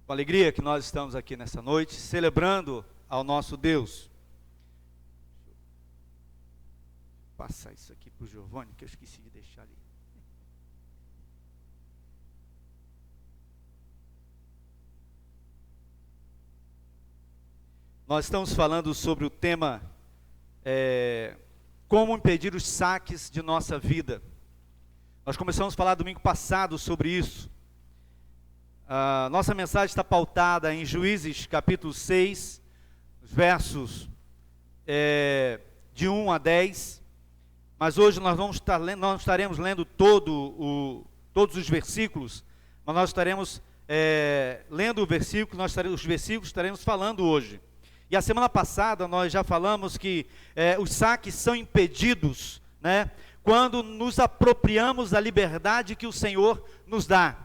Com alegria que nós estamos aqui nessa noite, celebrando ao nosso Deus. Vou passar isso aqui para o Giovanni, que eu esqueci de deixar ali. Nós estamos falando sobre o tema como impedir os saques de nossa vida. Nós começamos a falar domingo passado sobre isso. Nossa mensagem está pautada em Juízes capítulo 6, versos de 1 a 10, mas hoje nós não estaremos lendo todos os versículos, mas nós estaremos lendo o versículo, os versículos estaremos falando hoje. E a semana passada nós já falamos que os saques são impedidos, né, quando nos apropriamos da liberdade que o Senhor nos dá.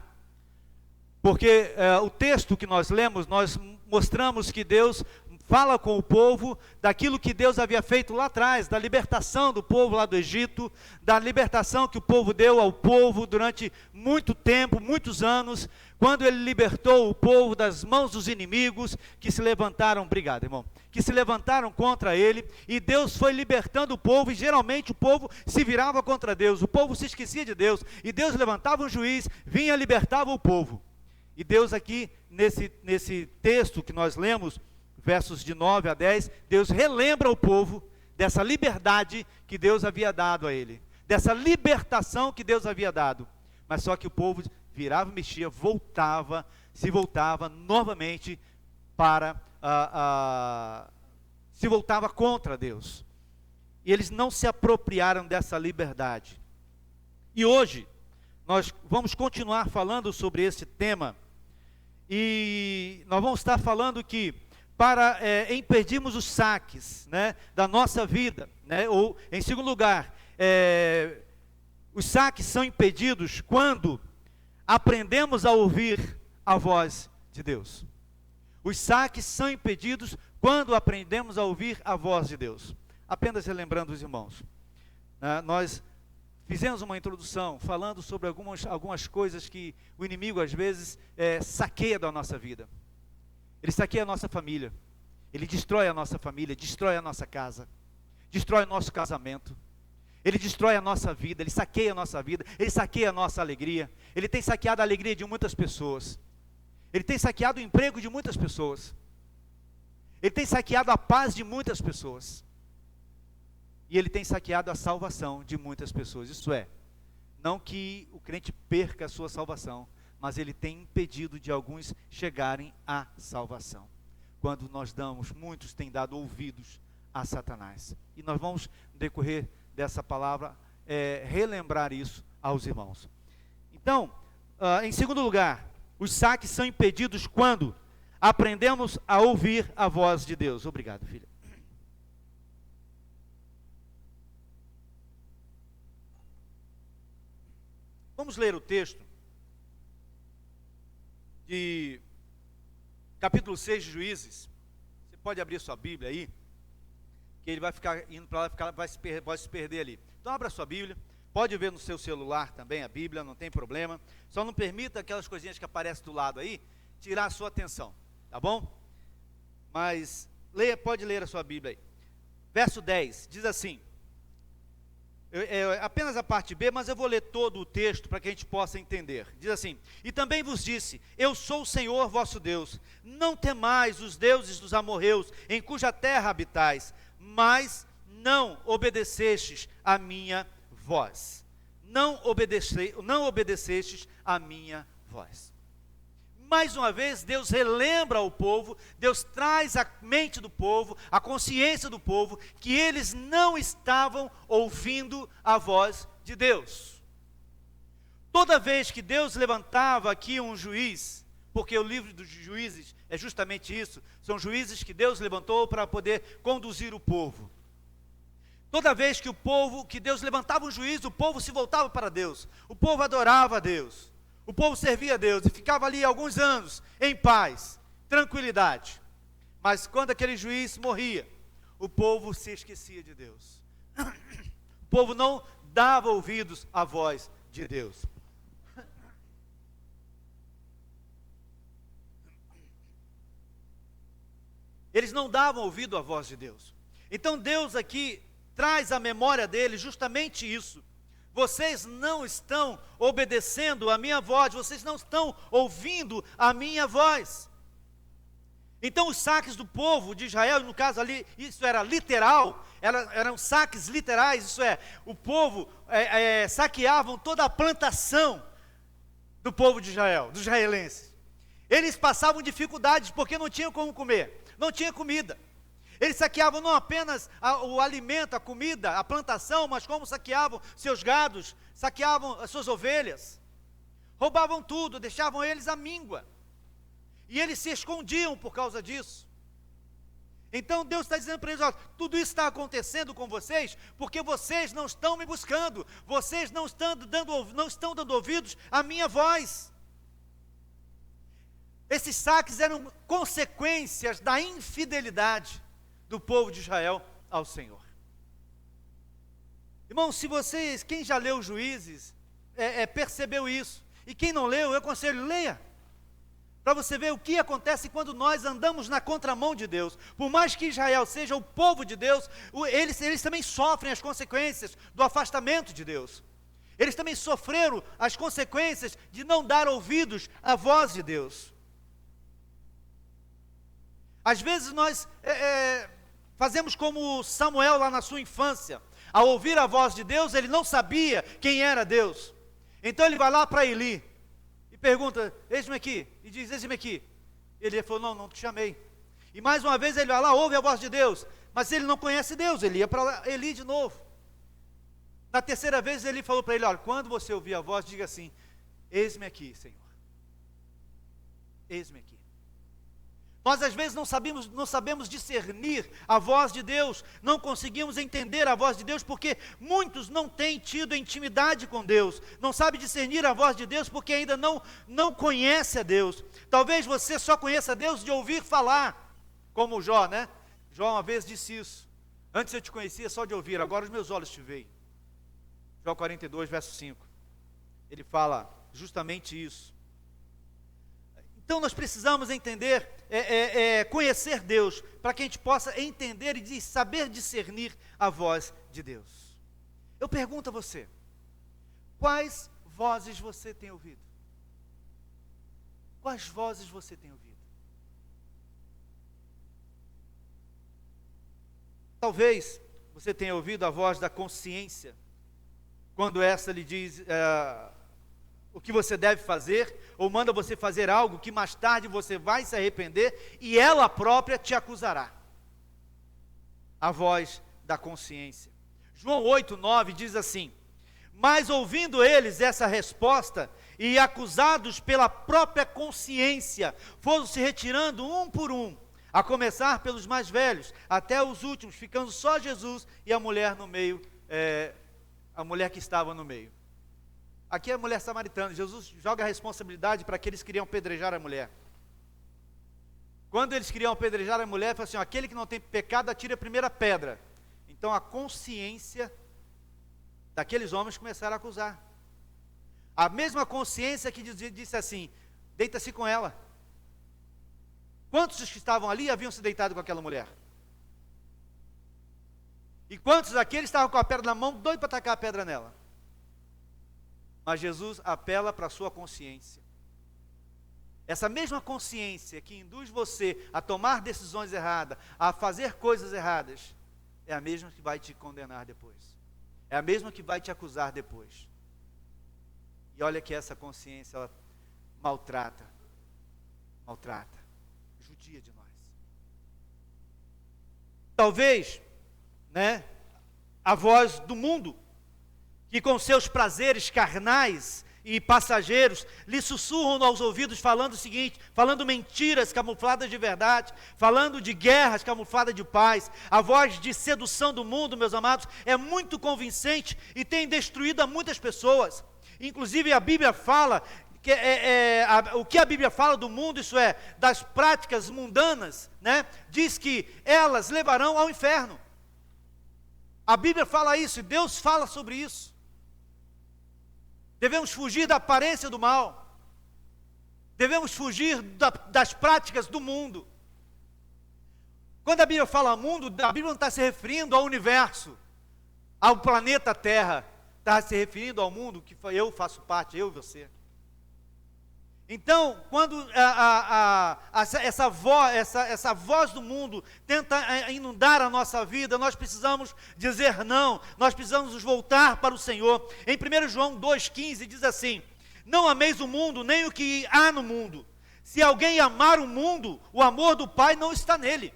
Porque o texto que nós lemos, nós mostramos que Deus fala com o povo daquilo que Deus havia feito lá atrás, da libertação do povo lá do Egito, da libertação que o povo deu ao povo durante muito tempo, muitos anos, quando ele libertou o povo das mãos dos inimigos que se levantaram, obrigado irmão, que se levantaram contra ele, e Deus foi libertando o povo, e geralmente o povo se virava contra Deus, o povo se esquecia de Deus, e Deus levantava um juiz, vinha e libertava o povo. E Deus aqui, nesse texto que nós lemos, versos de 9 a 10, Deus relembra o povo dessa liberdade que Deus havia dado a ele, dessa libertação que Deus havia dado. Mas só que o povo virava, mexia, se voltava novamente se voltava contra Deus. E eles não se apropriaram dessa liberdade. E hoje, nós vamos continuar falando sobre esse tema, e nós vamos estar falando que para impedirmos os saques, né, da nossa vida, né, ou em segundo lugar, os saques são impedidos quando aprendemos a ouvir a voz de Deus. Os saques são impedidos quando aprendemos a ouvir a voz de Deus. Apenas relembrando os irmãos, nós fizemos uma introdução falando sobre algumas coisas que o inimigo às vezes saqueia da nossa vida. Ele saqueia a nossa família, ele destrói a nossa família, destrói a nossa casa, destrói o nosso casamento, ele destrói a nossa vida, ele saqueia a nossa vida, ele saqueia a nossa alegria, ele tem saqueado a alegria de muitas pessoas, ele tem saqueado o emprego de muitas pessoas, ele tem saqueado a paz de muitas pessoas, e ele tem saqueado a salvação de muitas pessoas. Isso é, não que o crente perca a sua salvação, mas ele tem impedido de alguns chegarem à salvação. Quando nós muitos têm dado ouvidos a Satanás. E nós vamos, no decorrer dessa palavra, relembrar isso aos irmãos. Então, em segundo lugar, os saques são impedidos quando aprendemos a ouvir a voz de Deus. Obrigado, filha. Vamos ler o texto de capítulo 6 de Juízes. Você pode abrir sua Bíblia aí, que ele vai ficar indo para lá, vai se perder ali. Então abra sua Bíblia, Pode ver no seu celular também a Bíblia, não tem problema. Só não permita aquelas coisinhas que aparecem do lado aí, tirar a sua atenção, tá bom? Mas pode ler a sua Bíblia aí. Verso 10, diz assim, apenas a parte B, mas eu vou ler todo o texto para que a gente possa entender. Diz assim: e também vos disse, eu sou o Senhor vosso Deus, não temais os deuses dos amorreus, em cuja terra habitais, mas não obedecestes a minha voz. Não obedecestes a minha voz. Mais uma vez, Deus relembra ao povo, Deus traz à mente do povo, à consciência do povo, que eles não estavam ouvindo a voz de Deus. Toda vez que Deus levantava aqui um juiz, porque o livro dos juízes é justamente isso, são juízes que Deus levantou para poder conduzir o povo. Toda vez que Deus levantava um juiz, o povo se voltava para Deus, o povo adorava a Deus. O povo servia a Deus e ficava ali alguns anos em paz, tranquilidade. Mas quando aquele juiz morria, o povo se esquecia de Deus. O povo não dava ouvidos à voz de Deus. Eles não davam ouvido à voz de Deus. Então Deus aqui traz à memória deles justamente isso. Vocês não estão obedecendo a minha voz, vocês não estão ouvindo a minha voz. Então os saques do povo de Israel, no caso ali, isso era literal, eram saques literais, isso é, o povo saqueavam toda a plantação do povo de Israel, dos israelenses. Eles passavam dificuldades porque não tinham como comer, não tinha comida. Eles saqueavam não apenas o alimento, a comida, a plantação, mas como saqueavam seus gados, saqueavam as suas ovelhas, roubavam tudo, deixavam eles à míngua, e eles se escondiam por causa disso. Então Deus está dizendo para eles: ó, tudo isso está acontecendo com vocês, porque vocês não estão me buscando, vocês não estão dando ouvidos à minha voz. Esses saques eram consequências da infidelidade do povo de Israel ao Senhor. Irmãos, quem já leu Juízes, percebeu isso, e quem não leu, eu aconselho, leia, para você ver o que acontece quando nós andamos na contramão de Deus. Por mais que Israel seja o povo de Deus, eles também sofrem as consequências do afastamento de Deus. Eles também sofreram as consequências de não dar ouvidos à voz de Deus. Às vezes nós fazemos como Samuel lá na sua infância. Ao ouvir a voz de Deus, ele não sabia quem era Deus. Então ele vai lá para Eli e pergunta: eis-me aqui. E diz: eis-me aqui. Ele falou: não te chamei. E mais uma vez ele vai lá, ouve a voz de Deus, mas ele não conhece Deus. Ele ia para Eli de novo. Na terceira vez ele falou para ele: olha, quando você ouvir a voz, diga assim: eis-me aqui, Senhor. Eis-me aqui. Nós às vezes não sabemos discernir a voz de Deus, não conseguimos entender a voz de Deus, porque muitos não têm tido intimidade com Deus, não sabem discernir a voz de Deus, porque ainda não conhece a Deus. Talvez você só conheça Deus de ouvir falar, como Jó, né? Jó uma vez disse isso: antes eu te conhecia só de ouvir, agora os meus olhos te veem. Jó 42, verso 5, ele fala justamente isso. Então nós precisamos entender, conhecer Deus, para que a gente possa entender e saber discernir a voz de Deus. Eu pergunto a você: quais vozes você tem ouvido? Quais vozes você tem ouvido? Talvez você tenha ouvido a voz da consciência, quando essa lhe diz o que você deve fazer, ou manda você fazer algo que mais tarde você vai se arrepender e ela própria te acusará. A voz da consciência. João 8:9 diz assim: mas ouvindo eles essa resposta, e acusados pela própria consciência, foram se retirando um por um, a começar pelos mais velhos, até os últimos, ficando só Jesus e a mulher no meio, a mulher que estava no meio. Aqui é a mulher samaritana. Jesus joga a responsabilidade para aqueles que queriam apedrejar a mulher. Quando eles queriam apedrejar a mulher, ele falou assim: aquele que não tem pecado, atire a primeira pedra. Então a consciência daqueles homens começaram a acusar. A mesma consciência que disse assim: deita-se com ela. Quantos dos que estavam ali haviam se deitado com aquela mulher? E quantos daqueles estavam com a pedra na mão, doidos para tacar a pedra nela? Mas Jesus apela para a sua consciência. Essa mesma consciência que induz você a tomar decisões erradas, a fazer coisas erradas, é a mesma que vai te condenar depois. É a mesma que vai te acusar depois. E olha que essa consciência, ela maltrata, judia de nós. Talvez, a voz do mundo, que com seus prazeres carnais e passageiros lhe sussurram aos ouvidos falando o seguinte, falando mentiras camufladas de verdade, falando de guerras camufladas de paz. A voz de sedução do mundo, meus amados, é muito convincente e tem destruído a muitas pessoas. Inclusive a Bíblia fala que o que a Bíblia fala do mundo, isso é, das práticas mundanas, diz que elas levarão ao inferno. A Bíblia fala isso e Deus fala sobre isso. Devemos fugir da aparência do mal. Devemos fugir das práticas do mundo. Quando a Bíblia fala mundo, a Bíblia não está se referindo ao universo, ao planeta Terra. Está se referindo ao mundo que eu faço parte, eu e você. Então, quando essa voz do mundo tenta inundar a nossa vida, nós precisamos dizer não, nós precisamos nos voltar para o Senhor. Em 1 João 2,15 diz assim: não ameis o mundo, nem o que há no mundo. Se alguém amar o mundo, o amor do Pai não está nele.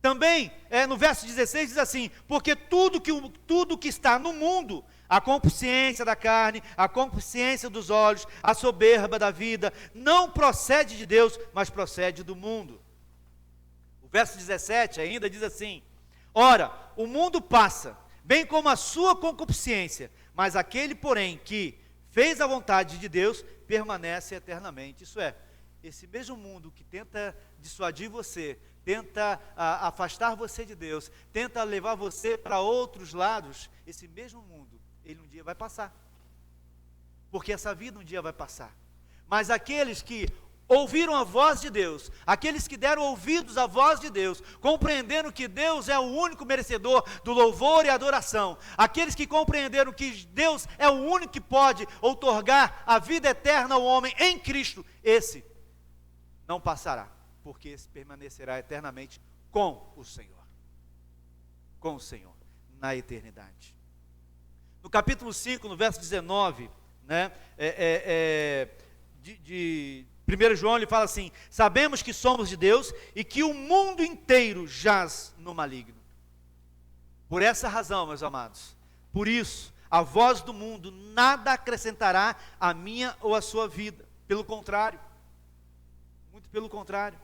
Também, no verso 16 diz assim: porque tudo que está no mundo, a concupiscência da carne, a concupiscência dos olhos, a soberba da vida, não procede de Deus, mas procede do mundo. O verso 17 ainda diz assim: ora, o mundo passa, bem como a sua concupiscência, mas aquele, porém, que fez a vontade de Deus, permanece eternamente. Isso é, esse mesmo mundo que tenta dissuadir você, tenta afastar você de Deus, tenta levar você para outros lados, esse mesmo mundo, ele um dia vai passar. Porque essa vida um dia vai passar. Mas aqueles que ouviram a voz de Deus, aqueles que deram ouvidos à voz de Deus, compreenderam que Deus é o único merecedor do louvor e adoração, aqueles que compreenderam que Deus é o único que pode outorgar a vida eterna ao homem em Cristo, esse não passará, porque esse permanecerá eternamente com o Senhor, na eternidade. No capítulo 5, no verso 19, de 1 João, ele fala assim: sabemos que somos de Deus e que o mundo inteiro jaz no maligno. Por essa razão, meus amados, por isso, a voz do mundo nada acrescentará à minha ou à sua vida. Pelo contrário, muito pelo contrário.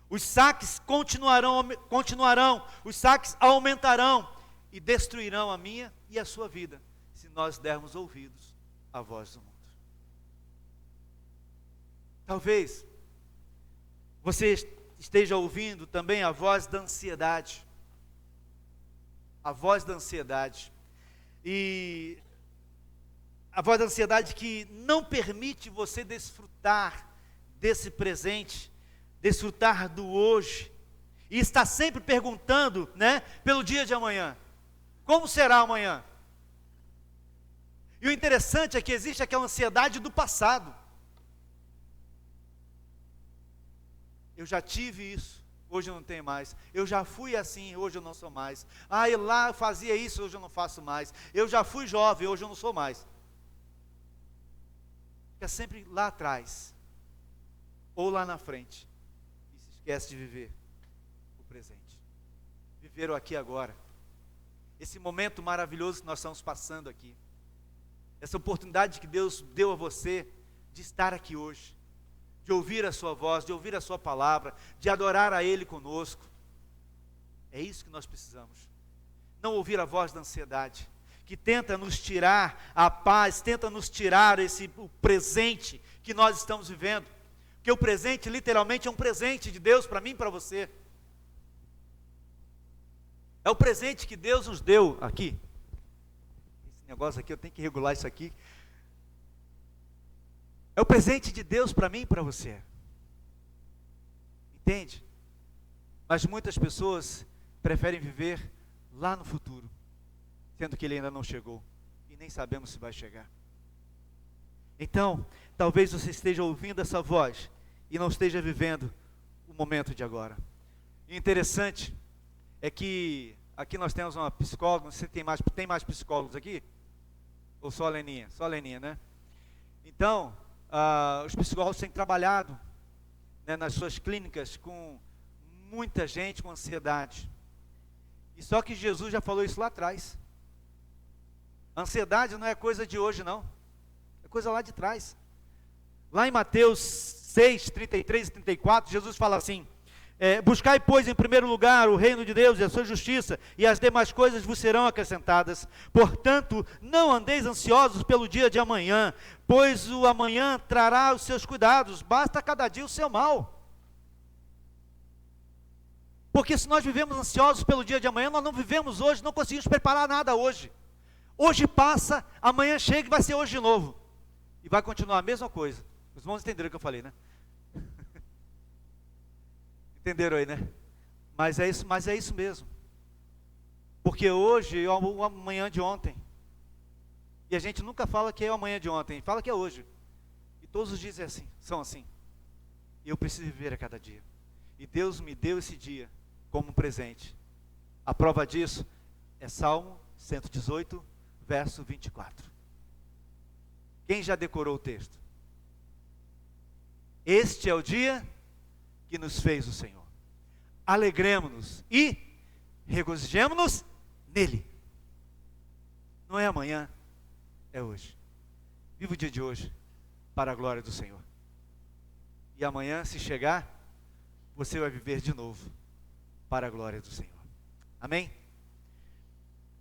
Os saques continuarão, os saques aumentarão e destruirão a minha e a sua vida, se nós dermos ouvidos à voz do mundo. Talvez você esteja ouvindo também a voz da ansiedade. A voz da ansiedade. E a voz da ansiedade que não permite você desfrutar desse presente, desfrutar do hoje, e está sempre perguntando, pelo dia de amanhã. Como será amanhã? E o interessante é que existe aquela ansiedade do passado. Eu já tive isso, hoje eu não tenho mais. Eu já fui assim, hoje eu não sou mais. Eu lá fazia isso, hoje eu não faço mais. Eu já fui jovem, hoje eu não sou mais. Fica sempre lá atrás, ou lá na frente, e se esquece de viver o presente. Viver o aqui e agora. Esse momento maravilhoso que nós estamos passando aqui. Essa oportunidade que Deus deu a você de estar aqui hoje, de ouvir a sua voz, de ouvir a sua palavra, de adorar a Ele conosco. É isso que nós precisamos. Não ouvir a voz da ansiedade, que tenta nos tirar a paz, tenta nos tirar o presente que nós estamos vivendo. Porque o presente literalmente é um presente de Deus para mim e para você. É o presente que Deus nos deu aqui. negócio aqui, eu tenho que regular isso aqui. É o presente de Deus para mim e para você. Entende? Mas muitas pessoas preferem viver lá no futuro, sendo que ele ainda não chegou e nem sabemos se vai chegar. Então, talvez você esteja ouvindo essa voz e não esteja vivendo o momento de agora. E interessante é que aqui nós temos uma psicóloga, não sei se tem mais psicólogos aqui? Ou só a Leninha? Só a Leninha, né? Então, os psicólogos têm trabalhado, né, nas suas clínicas com muita gente com ansiedade. E só que Jesus já falou isso lá atrás. A ansiedade não é coisa de hoje, não. É coisa lá de trás. Lá em Mateus 6, 33 e 34, Jesus fala assim: buscai, pois, em primeiro lugar o reino de Deus e a sua justiça, e as demais coisas vos serão acrescentadas. Portanto, não andeis ansiosos pelo dia de amanhã, pois o amanhã trará os seus cuidados, basta cada dia o seu mal. Porque se nós vivemos ansiosos pelo dia de amanhã, nós não vivemos hoje, não conseguimos preparar nada hoje. Hoje passa, amanhã chega e vai ser hoje de novo. E vai continuar a mesma coisa. Os irmãos entenderam o que eu falei, né? Entenderam aí, né? Mas é isso mesmo. Porque hoje é o amanhã de ontem. E a gente nunca fala que é o amanhã de ontem, fala que é hoje. E todos os dias são assim. E eu preciso viver a cada dia. E Deus me deu esse dia como um presente. A prova disso é Salmo 118, verso 24. Quem já decorou o texto? Este é o dia que nos fez o Senhor. Alegremo-nos e regozijemo-nos nele. Não é amanhã, é hoje. Viva o dia de hoje para a glória do Senhor. E amanhã, se chegar, você vai viver de novo para a glória do Senhor. Amém?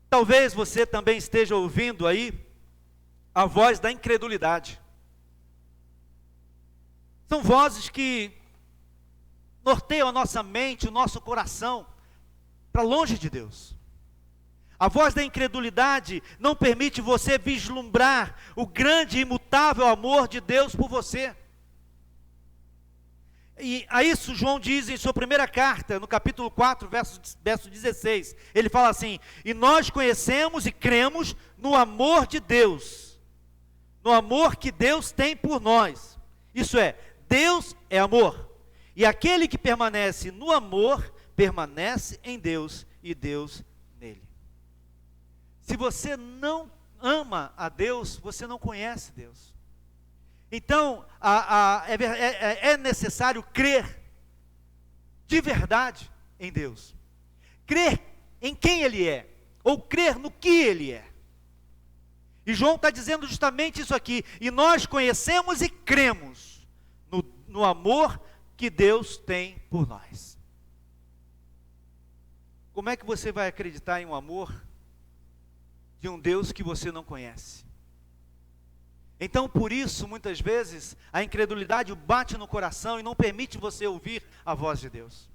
Talvez você também esteja ouvindo aí a voz da incredulidade. São vozes que norteiam a nossa mente, o nosso coração, para longe de Deus. A voz da incredulidade não permite você vislumbrar o grande e imutável amor de Deus por você. E a isso João diz em sua primeira carta, no capítulo 4, verso 16. Ele fala assim: e nós conhecemos e cremos no amor de Deus, no amor que Deus tem por nós. Isso é, Deus é amor. E aquele que permanece no amor, permanece em Deus e Deus nele. Se você não ama a Deus, você não conhece Deus. Então, é necessário crer de verdade em Deus. Crer em quem Ele é, ou crer no que Ele é. E João está dizendo justamente isso aqui. E nós conhecemos e cremos no amor que Deus tem por nós. Como é que você vai acreditar em um amor de um Deus que você não conhece? Então, por isso, muitas vezes, a incredulidade bate no coração e não permite você ouvir a voz de Deus.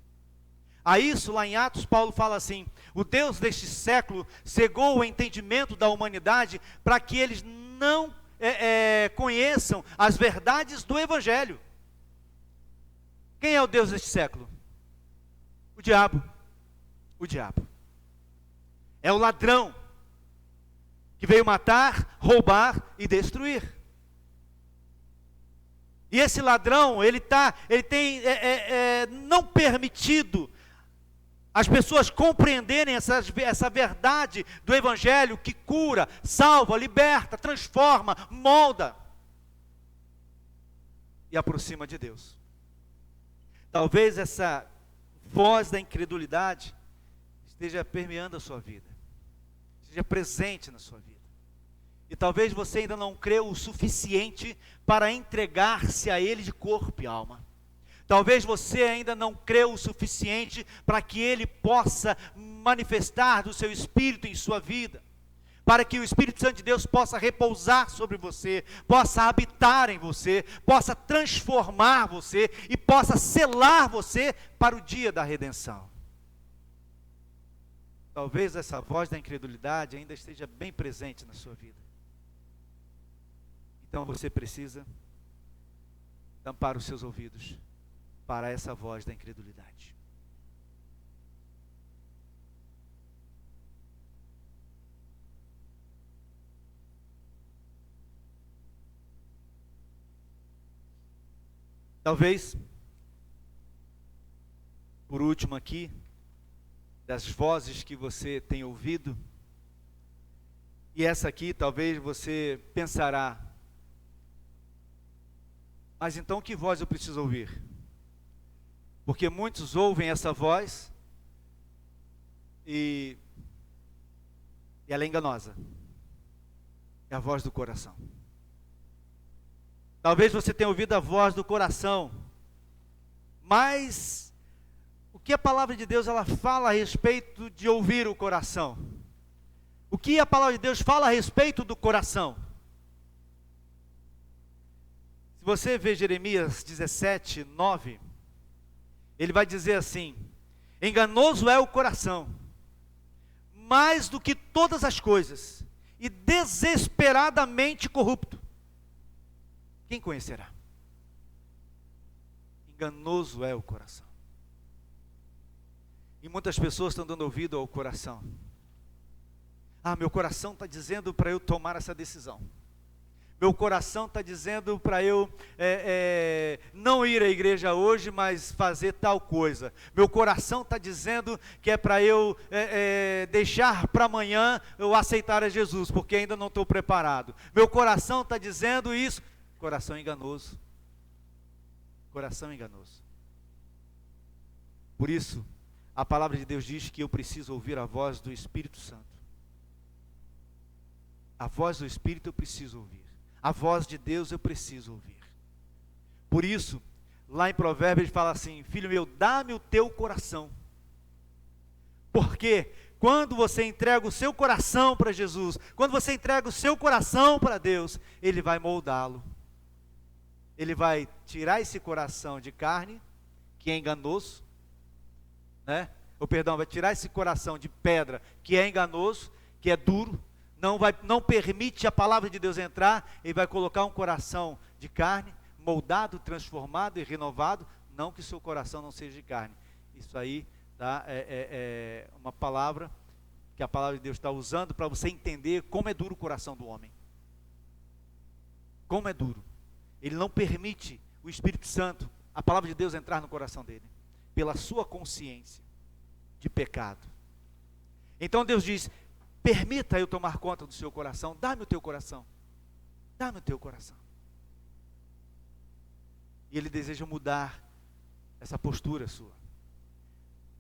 A isso, lá em Atos, Paulo fala assim: o Deus deste século cegou o entendimento da humanidade para que eles não conheçam as verdades do Evangelho. Quem é o Deus deste século? O diabo. O diabo. É o ladrão que veio matar, roubar e destruir. E esse ladrão, ele tem não permitido as pessoas compreenderem essa verdade do Evangelho que cura, salva, liberta, transforma, molda e aproxima de Deus. Talvez essa voz da incredulidade esteja permeando a sua vida, esteja presente na sua vida. E talvez você ainda não creu o suficiente para entregar-se a Ele de corpo e alma. Talvez você ainda não creu o suficiente para que Ele possa manifestar do seu Espírito em sua vida, para que o Espírito Santo de Deus possa repousar sobre você, possa habitar em você, possa transformar você e possa selar você para o dia da redenção. talvez essa voz da incredulidade ainda esteja bem presente na sua vida. Então você precisa tampar os seus ouvidos para essa voz da incredulidade. Talvez, por último aqui, das vozes que você tem ouvido, e essa aqui talvez você pensará, mas então que voz eu preciso ouvir? Porque muitos ouvem essa voz e ela é enganosa. É a voz do coração. Talvez você tenha ouvido a voz do coração, mas o que a palavra de Deus ela fala a respeito de ouvir o coração? O que a palavra de Deus fala a respeito do coração? Se você ver Jeremias 17, 9, ele vai dizer assim: enganoso é o coração, mais do que todas as coisas, e desesperadamente corrupto. Quem conhecerá? Enganoso é o coração. E muitas pessoas estão dando ouvido ao coração. Ah, meu coração está dizendo para eu tomar essa decisão. Meu coração está dizendo para eu não ir à igreja hoje, mas fazer tal coisa. Meu coração está dizendo que é para eu deixar para amanhã eu aceitar a Jesus, porque ainda não estou preparado. Meu coração está dizendo isso. Coração enganoso. Coração enganoso. Por isso, a palavra de Deus diz que eu preciso ouvir a voz do Espírito Santo. A voz do Espírito eu preciso ouvir. A voz de Deus eu preciso ouvir. Por isso, lá em Provérbios fala assim: filho meu, dá-me o teu coração. Porque quando você entrega o seu coração para Jesus, quando você entrega o seu coração para Deus, Ele vai moldá-lo. Ele vai tirar esse coração de carne, que é enganoso, né? Vai tirar esse coração de pedra, que é enganoso, que é duro, não permite a palavra de Deus entrar. Ele vai colocar um coração de carne, moldado, transformado e renovado. Não que o seu coração não seja de carne. Isso aí tá, é uma palavra que a palavra de Deus está usando para você entender como é duro o coração do homem. Como é duro. Ele não permite o Espírito Santo, a palavra de Deus, entrar no coração dele, pela sua consciência de pecado. Então Deus diz: permita eu tomar conta do seu coração, dá-me o teu coração, dá-me o teu coração. E Ele deseja mudar essa postura sua,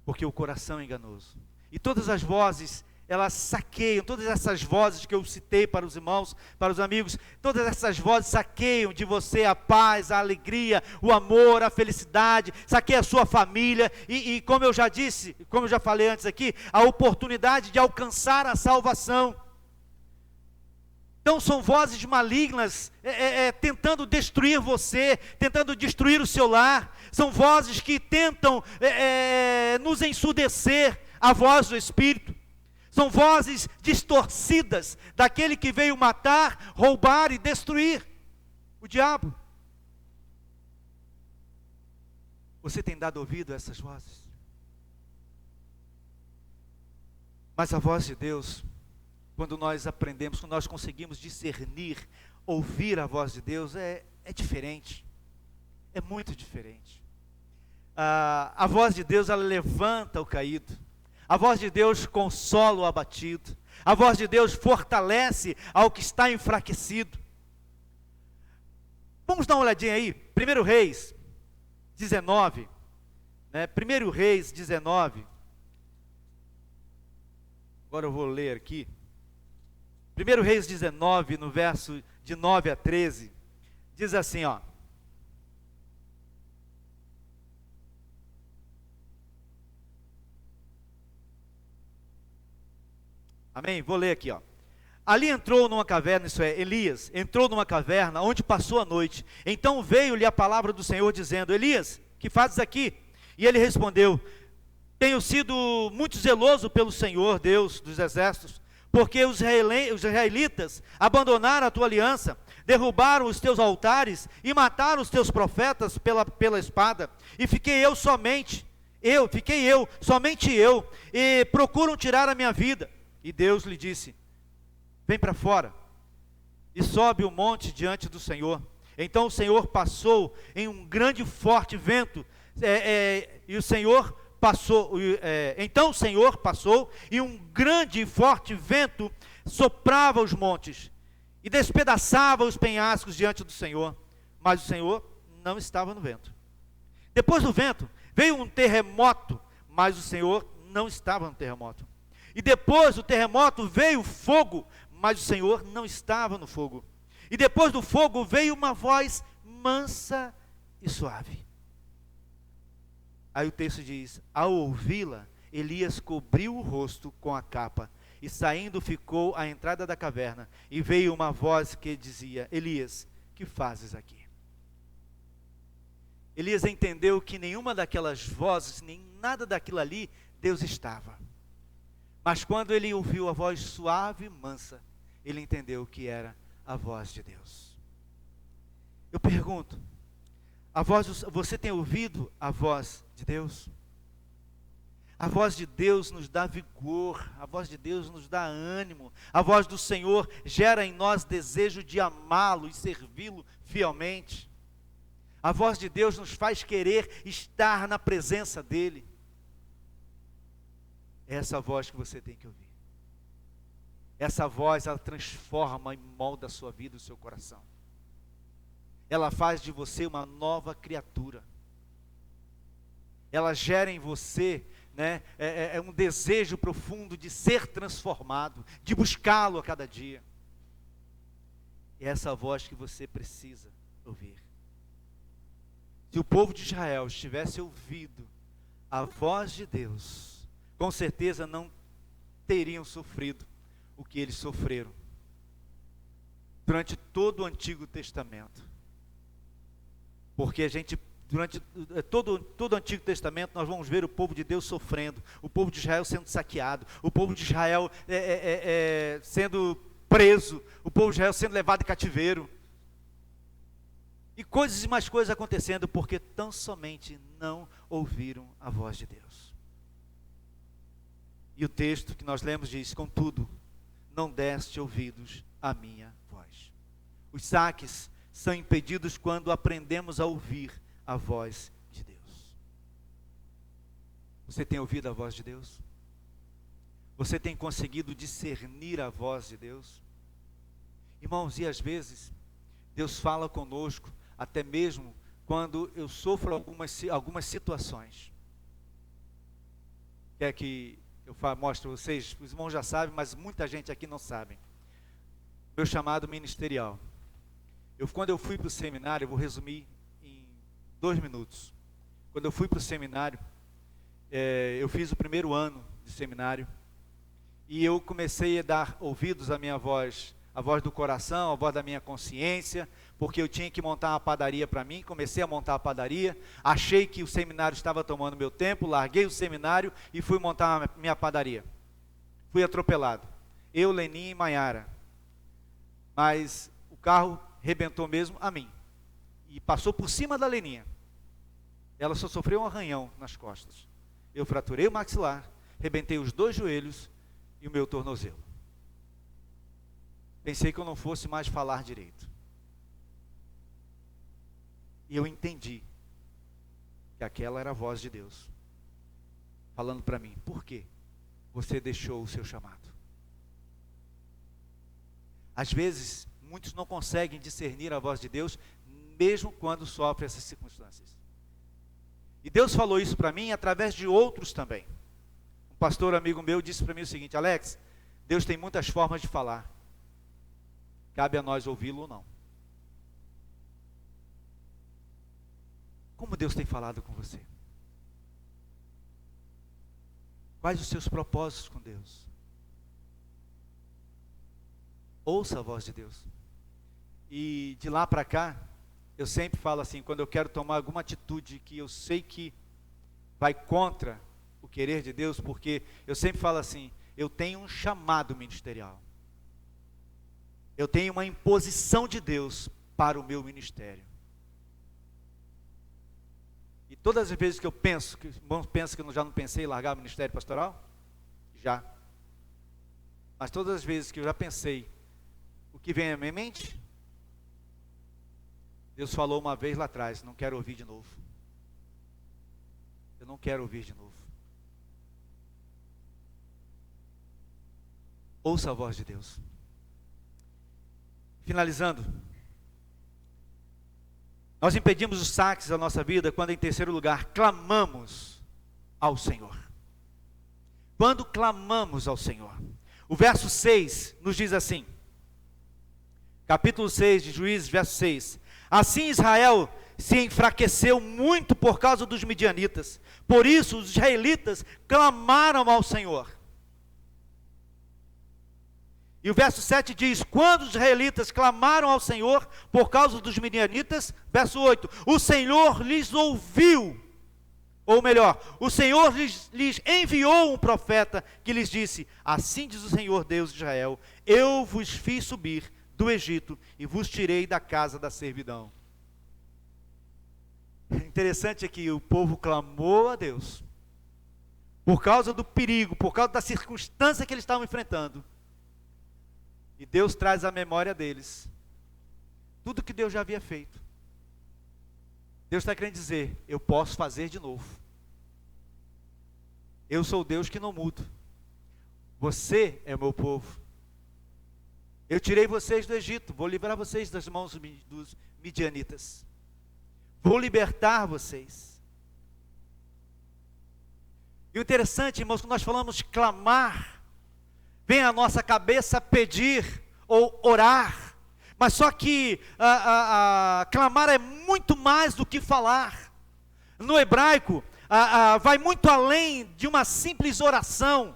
porque o coração é enganoso. E todas as vozes, elas saqueiam, todas essas vozes que eu citei para os irmãos, para os amigos, todas essas vozes saqueiam de você a paz, a alegria, o amor, a felicidade, saqueia a sua família, e como eu já disse, como eu já falei antes aqui, a oportunidade de alcançar a salvação. Então são vozes malignas, tentando destruir você, tentando destruir o seu lar. São vozes que tentam nos ensurdecer a voz do Espírito. São vozes distorcidas daquele que veio matar, roubar e destruir, o diabo. Você tem dado ouvido a essas vozes? Mas a voz de Deus, quando nós aprendemos, quando nós conseguimos discernir, ouvir a voz de Deus, é diferente. É muito diferente. A voz de Deus, ela levanta o caído. A voz de Deus consola o abatido. A voz de Deus fortalece ao que está enfraquecido. Vamos dar uma olhadinha aí, 1 Reis 19, né? 1 Reis 19, agora eu vou ler aqui, 1 Reis 19, no verso de 9 a 13, diz assim, ó: amém? Vou ler aqui, ó. Ali entrou numa caverna, isso é, Elias, entrou numa caverna onde passou a noite. Então veio-lhe a palavra do Senhor dizendo: Elias, que fazes aqui? E ele respondeu: tenho sido muito zeloso pelo Senhor, Deus dos exércitos, porque os israelitas abandonaram a tua aliança, derrubaram os teus altares e mataram os teus profetas pela espada, e somente eu, e procuram tirar a minha vida. E Deus lhe disse: vem para fora e sobe o monte diante do Senhor. Então o Senhor passou em um grande e forte vento, então o Senhor passou e um grande e forte vento soprava os montes e despedaçava os penhascos diante do Senhor, mas o Senhor não estava no vento. Depois do vento veio um terremoto, mas o Senhor não estava no terremoto. E depois do terremoto veio fogo, mas o Senhor não estava no fogo. E depois do fogo veio uma voz mansa e suave. Aí o texto diz: ao ouvi-la, Elias cobriu o rosto com a capa, e saindo ficou à entrada da caverna, e veio uma voz que dizia: Elias, que fazes aqui? Elias entendeu que nenhuma daquelas vozes, nem nada daquilo ali, Deus estava. Mas quando ele ouviu a voz suave e mansa, ele entendeu que era a voz de Deus. Eu pergunto, você tem ouvido a voz de Deus? A voz de Deus nos dá vigor, a voz de Deus nos dá ânimo, a voz do Senhor gera em nós desejo de amá-lo e servi-lo fielmente. A voz de Deus nos faz querer estar na presença dEle. É essa voz que você tem que ouvir. Essa voz, ela transforma e molda a sua vida e o seu coração. Ela faz de você uma nova criatura. Ela gera em você, um desejo profundo de ser transformado, de buscá-lo a cada dia. E é essa voz que você precisa ouvir. Se o povo de Israel tivesse ouvido a voz de Deus, com certeza não teriam sofrido o que eles sofreram durante todo o Antigo Testamento. Porque a gente, durante todo o Antigo Testamento, nós vamos ver o povo de Deus sofrendo, o povo de Israel sendo saqueado, o povo de Israel sendo preso, o povo de Israel sendo levado em cativeiro. E coisas e mais coisas acontecendo, porque tão somente não ouviram a voz de Deus. E o texto que nós lemos diz: contudo, não deste ouvidos à minha voz. Os saques são impedidos quando aprendemos a ouvir a voz de Deus. Você tem ouvido a voz de Deus? Você tem conseguido discernir a voz de Deus? Irmãos, e às vezes Deus fala conosco, até mesmo quando eu sofro algumas situações. Quer que eu mostre a vocês? Os irmãos já sabem, mas muita gente aqui não sabe. Meu chamado ministerial. Quando eu fui para o seminário, eu vou resumir em 2 minutos. Quando eu fui para o seminário, eu fiz o primeiro ano de seminário, e eu comecei a dar ouvidos à minha voz, a voz do coração, a voz da minha consciência, porque eu tinha que montar uma padaria para mim. Comecei a montar a padaria, achei que o seminário estava tomando meu tempo, larguei o seminário e fui montar a minha padaria. Fui atropelado, eu, Lenin e Maiara, mas o carro rebentou mesmo a mim, e passou por cima da Leninha. Ela só sofreu um arranhão nas costas. Eu fraturei o maxilar, rebentei os 2 joelhos e o meu tornozelo. Pensei que eu não fosse mais falar direito. E eu entendi que aquela era a voz de Deus falando para mim: por quê você deixou o seu chamado? Às vezes, muitos não conseguem discernir a voz de Deus, mesmo quando sofrem essas circunstâncias. E Deus falou isso para mim através de outros também. Um pastor amigo meu disse para mim o seguinte: Alex, Deus tem muitas formas de falar. Cabe a nós ouvi-lo ou não. Como Deus tem falado com você? Quais os seus propósitos com Deus? Ouça a voz de Deus. E de lá para cá, eu sempre falo assim, quando eu quero tomar alguma atitude que eu sei que vai contra o querer de Deus, porque eu sempre falo assim, eu tenho um chamado ministerial. Eu tenho uma imposição de Deus para o meu ministério. E todas as vezes que eu penso, que irmãos pensam que eu já não pensei em largar o ministério pastoral? Já. Mas todas as vezes que eu já pensei, o que vem à minha mente? Deus falou uma vez lá atrás, não quero ouvir de novo. Eu não quero ouvir de novo. Ouça a voz de Deus. Finalizando, nós impedimos os saques da nossa vida quando, em terceiro lugar, clamamos ao Senhor. Quando clamamos ao Senhor. O verso 6 nos diz assim, capítulo 6 de Juízes, verso 6. Assim Israel se enfraqueceu muito por causa dos midianitas. Por isso os israelitas clamaram ao Senhor. E o verso 7 diz, quando os israelitas clamaram ao Senhor por causa dos midianitas, verso 8, o Senhor lhes ouviu, ou melhor, o Senhor lhes enviou um profeta que lhes disse, assim diz o Senhor Deus de Israel, eu vos fiz subir do Egito e vos tirei da casa da servidão. Interessante é que o povo clamou a Deus, por causa do perigo, por causa da circunstância que eles estavam enfrentando. E Deus traz à memória deles tudo que Deus já havia feito. Deus está querendo dizer, eu posso fazer de novo. Eu sou o Deus que não mudo. Você é o meu povo. Eu tirei vocês do Egito, vou livrar vocês das mãos dos midianitas. Vou libertar vocês. E o interessante, irmãos, quando nós falamos clamar, vem à nossa cabeça pedir ou orar, mas só que clamar é muito mais do que falar. No hebraico, vai muito além de uma simples oração,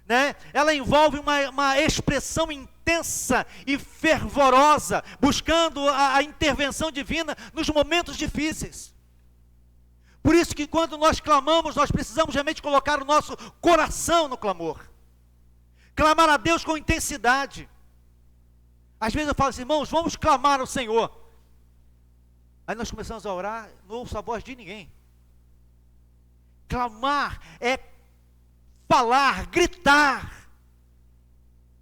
né? Ela envolve uma expressão intensa e fervorosa, buscando a intervenção divina nos momentos difíceis. Por isso que quando nós clamamos, nós precisamos realmente colocar o nosso coração no clamor. Clamar a Deus com intensidade. Às vezes eu falo assim, irmãos, vamos clamar ao Senhor. Aí nós começamos a orar, não ouço a voz de ninguém. Clamar é falar, gritar.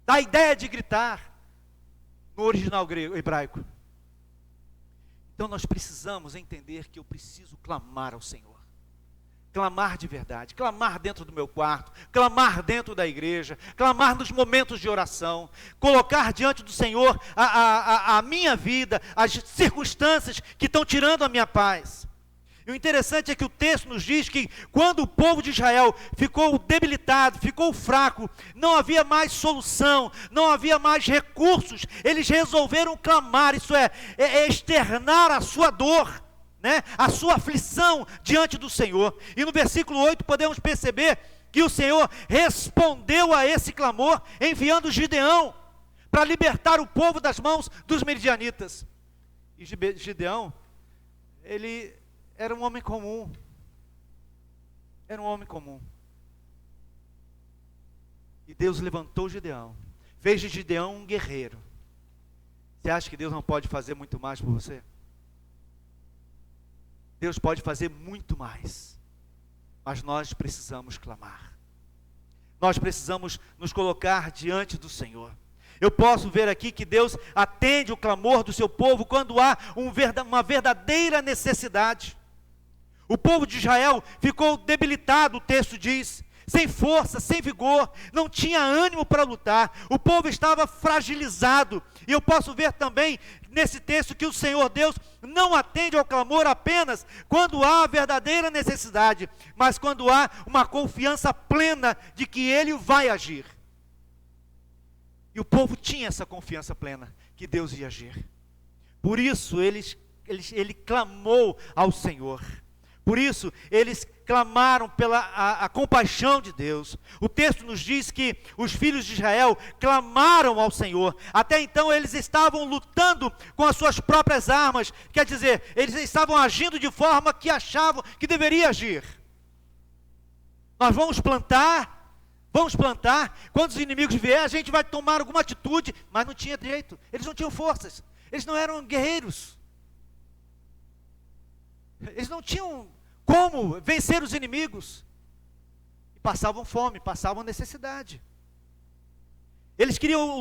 Dá a ideia de gritar no original grego, hebraico. Então nós precisamos entender que eu preciso clamar ao Senhor. Clamar de verdade, clamar dentro do meu quarto, clamar dentro da igreja, clamar nos momentos de oração, colocar diante do Senhor a minha vida, as circunstâncias que estão tirando a minha paz. E o interessante é que o texto nos diz que quando o povo de Israel ficou debilitado, ficou fraco, não havia mais solução, não havia mais recursos, eles resolveram clamar, isso é externar a sua dor, né, a sua aflição diante do Senhor. E no versículo 8 podemos perceber que o Senhor respondeu a esse clamor, enviando Gideão para libertar o povo das mãos dos midianitas. E Gideão, ele era um homem comum. Era um homem comum. E Deus levantou Gideão, fez de Gideão um guerreiro. Você acha que Deus não pode fazer muito mais por você? Deus pode fazer muito mais, mas nós precisamos clamar. Nós precisamos nos colocar diante do Senhor. Eu posso ver aqui que Deus atende o clamor do seu povo quando há uma verdadeira necessidade. O povo de Israel ficou debilitado, o texto diz, sem força, sem vigor, não tinha ânimo para lutar, o povo estava fragilizado. E eu posso ver também nesse texto que o Senhor Deus não atende ao clamor apenas quando há verdadeira necessidade, mas quando há uma confiança plena de que Ele vai agir. E o povo tinha essa confiança plena que Deus ia agir. Por isso ele clamou ao Senhor. Por isso, eles clamaram pela a compaixão de Deus. O texto nos diz que os filhos de Israel clamaram ao Senhor. Até então, eles estavam lutando com as suas próprias armas. Quer dizer, eles estavam agindo de forma que achavam que deveria agir. Nós vamos plantar, quando os inimigos vier, a gente vai tomar alguma atitude, mas não tinha jeito, eles não tinham forças, eles não eram guerreiros, eles não tinham como vencer os inimigos, e passavam fome, passavam necessidade, eles queriam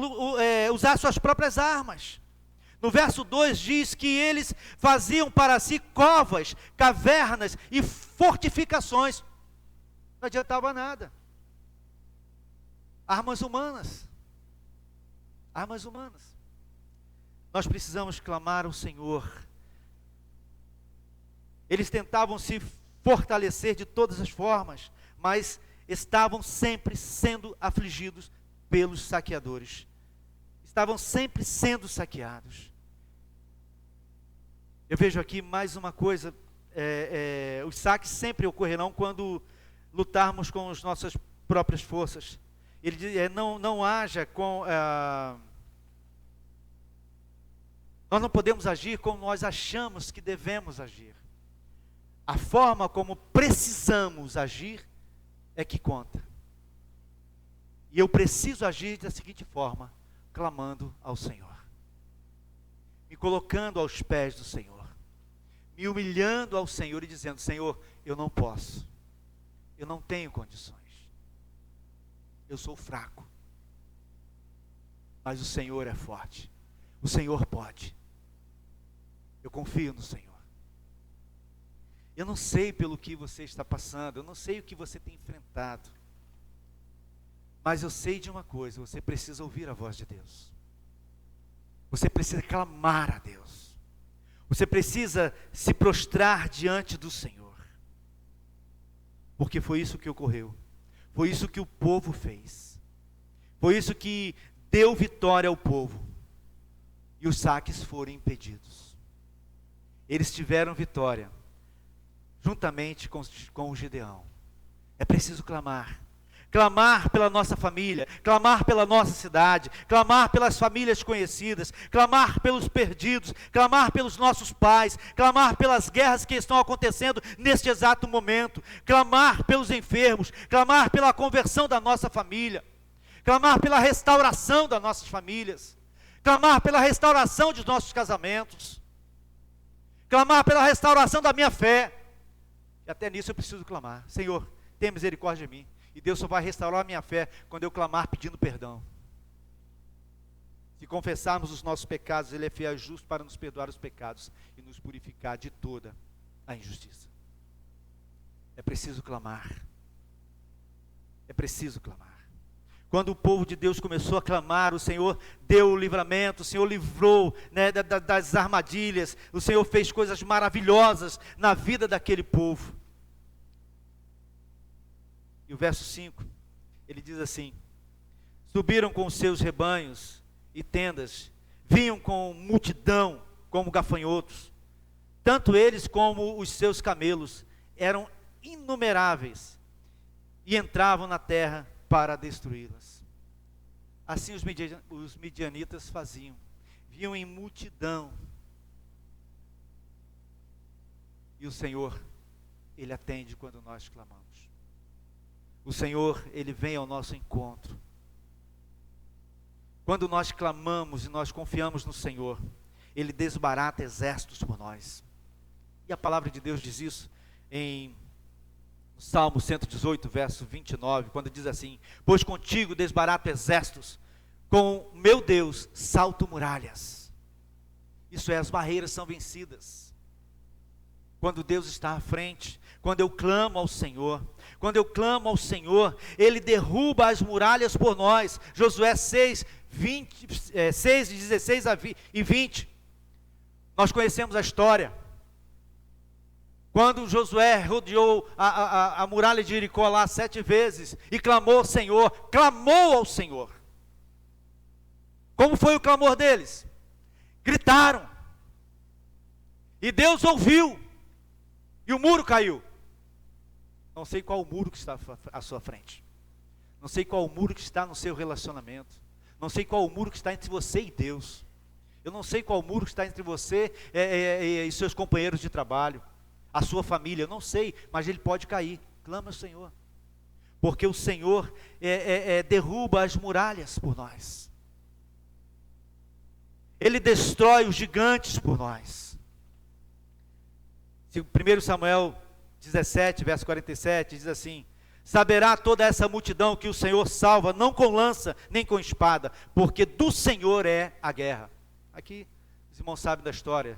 usar suas próprias armas. No verso 2 diz que eles faziam para si covas, cavernas e fortificações. Não adiantava nada. Armas humanas. Armas humanas. Nós precisamos clamar ao Senhor. Eles tentavam se fortalecer de todas as formas, mas estavam sempre sendo afligidos pelos saqueadores. Estavam sempre sendo saqueados. Eu vejo aqui mais uma coisa, os saques sempre ocorrerão quando lutarmos com as nossas próprias forças. Ele diz, não haja com... nós não podemos agir como nós achamos que devemos agir. A forma como precisamos agir é que conta. E eu preciso agir da seguinte forma, clamando ao Senhor. Me colocando aos pés do Senhor. Me humilhando ao Senhor e dizendo, Senhor, eu não posso. Eu não tenho condições. Eu sou fraco. Mas o Senhor é forte. O Senhor pode. Eu confio no Senhor. Eu não sei pelo que você está passando. Eu não sei o que você tem enfrentado. Mas eu sei de uma coisa. Você precisa ouvir a voz de Deus. Você precisa clamar a Deus. Você precisa se prostrar diante do Senhor. Porque foi isso que ocorreu. Foi isso que o povo fez. Foi isso que deu vitória ao povo. E os saques foram impedidos. Eles tiveram vitória. Juntamente com o Gideão. É preciso clamar. Clamar pela nossa família, clamar pela nossa cidade, clamar pelas famílias conhecidas, clamar pelos perdidos, clamar pelos nossos pais, clamar pelas guerras que estão acontecendo neste exato momento, clamar pelos enfermos, clamar pela conversão da nossa família, clamar pela restauração das nossas famílias, clamar pela restauração dos nossos casamentos, clamar pela restauração da minha fé. E até nisso eu preciso clamar. Senhor, tenha misericórdia de mim. E Deus só vai restaurar a minha fé quando eu clamar pedindo perdão. Se confessarmos os nossos pecados, Ele é fiel e justo para nos perdoar os pecados e nos purificar de toda a injustiça. É preciso clamar. É preciso clamar. Quando o povo de Deus começou a clamar, o Senhor deu o livramento, o Senhor livrou, né, das armadilhas, o Senhor fez coisas maravilhosas na vida daquele povo. E o verso 5, ele diz assim: subiram com os seus rebanhos e tendas, vinham com multidão como gafanhotos, tanto eles como os seus camelos eram inumeráveis, e entravam na terra para destruí-las. Assim os midianitas faziam, vinham em multidão, e o Senhor, Ele atende quando nós clamamos. O Senhor, Ele vem ao nosso encontro. Quando nós clamamos e nós confiamos no Senhor, Ele desbarata exércitos por nós. E a palavra de Deus diz isso em Salmo 118, verso 29, quando diz assim: pois contigo desbarato exércitos, com meu Deus salto muralhas. Isso é, as barreiras são vencidas. Quando Deus está à frente, quando eu clamo ao Senhor, Ele derruba as muralhas por nós. Josué 6, 16 e 20, nós conhecemos a história. Quando Josué rodeou a muralha de Jericó lá 7 vezes, e clamou ao Senhor. Como foi o clamor deles? Gritaram, e Deus ouviu, e o muro caiu. Não sei qual o muro que está à sua frente. Não sei qual o muro que está no seu relacionamento. Não sei qual o muro que está entre você e Deus. Eu não sei qual o muro que está entre você e seus companheiros de trabalho, a sua família. Eu não sei, mas ele pode cair. Clama ao Senhor. porque o Senhor derruba as muralhas por nós. Ele destrói os gigantes por nós. 1 Samuel 17, verso 47, diz assim: saberá toda essa multidão que o Senhor salva, não com lança, nem com espada, porque do Senhor é a guerra. Aqui, os irmãos sabem da história,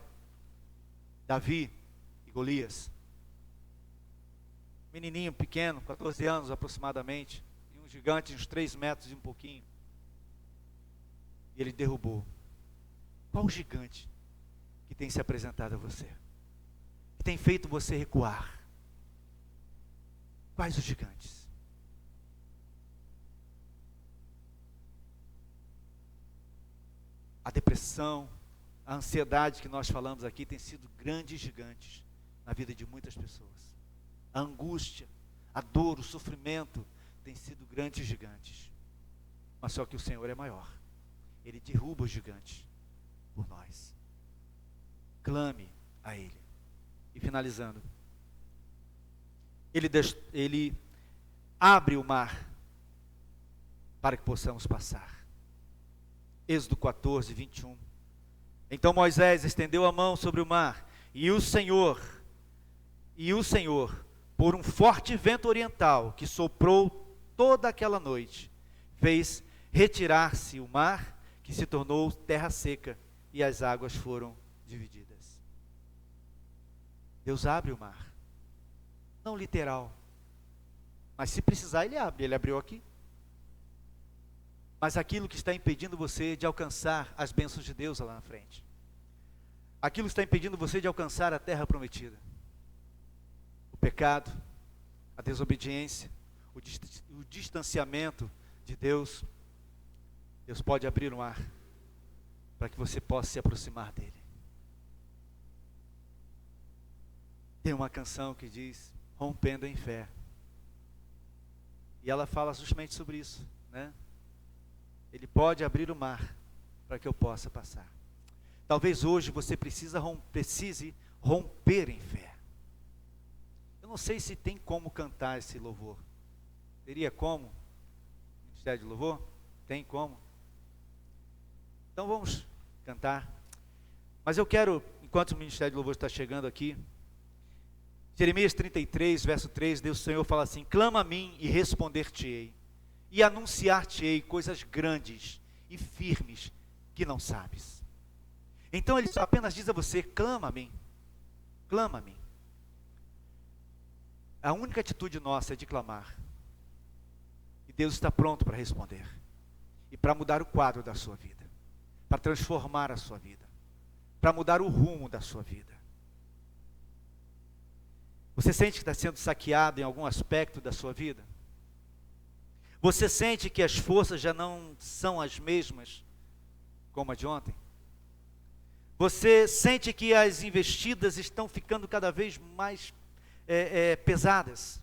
Davi e Golias. Menininho pequeno, 14 anos aproximadamente, e um gigante de uns 3 metros e um pouquinho. E ele derrubou. Qual o gigante que tem se apresentado a você? Que tem feito você recuar? Quais os gigantes? A depressão, a ansiedade que nós falamos aqui tem sido grandes gigantes na vida de muitas pessoas. A angústia, a dor, o sofrimento tem sido grandes gigantes. Mas só que o Senhor é maior. Ele derruba os gigantes por nós. Clame a Ele. E finalizando, Ele abre o mar para que possamos passar. Êxodo 14, 21. Então Moisés estendeu a mão sobre o mar, e o Senhor, por um forte vento oriental que soprou toda aquela noite, fez retirar-se o mar, que se tornou terra seca, e as águas foram divididas. Deus abre o mar. Não literal, mas se precisar Ele abre. Ele abriu aqui. Mas aquilo que está impedindo você de alcançar as bênçãos de Deus lá na frente, aquilo que está impedindo você de alcançar a terra prometida, o pecado, a desobediência, o distanciamento de Deus, Deus pode abrir o mar para que você possa se aproximar dEle. Tem uma canção que diz Rompendo em Fé, e ela fala justamente sobre isso, né? Ele pode abrir o mar para que eu possa passar. Talvez hoje você precise romper em fé. Eu não sei se tem como cantar esse louvor. Teria como? Ministério de Louvor? Tem como? Então vamos cantar. Mas eu quero, enquanto o Ministério de Louvor está chegando aqui, Jeremias 33, verso 3, Deus, o Senhor fala assim: clama a mim e responder-te-ei, e anunciar-te-ei coisas grandes e firmes que não sabes. Então ele apenas diz a você: clama a mim, clama a mim. A única atitude nossa é de clamar, e Deus está pronto para responder, e para mudar o quadro da sua vida, para transformar a sua vida, para mudar o rumo da sua vida. Você sente que está sendo saqueado em algum aspecto da sua vida? Você sente que as forças já não são as mesmas como a de ontem? Você sente que as investidas estão ficando cada vez mais pesadas?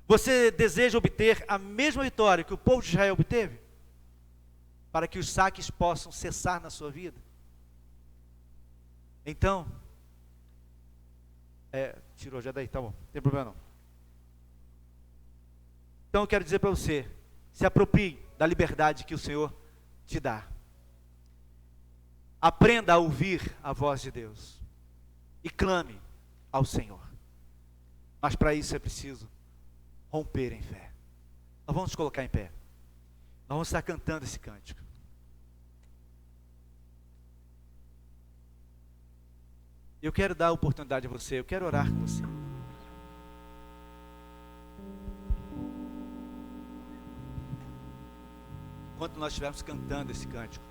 Você deseja obter a mesma vitória que o povo de Israel obteve? Para que os saques possam cessar na sua vida? Então, tirou já daí, tá bom, não tem problema não. Então eu quero dizer para você: se aproprie da liberdade que o Senhor te dá. Aprenda a ouvir a voz de Deus e clame ao Senhor. Mas para isso é preciso romper em fé. Nós vamos nos colocar em pé. Nós vamos estar cantando esse cântico. Eu quero dar a oportunidade a você, eu quero orar com você. Enquanto nós estivermos cantando esse cântico,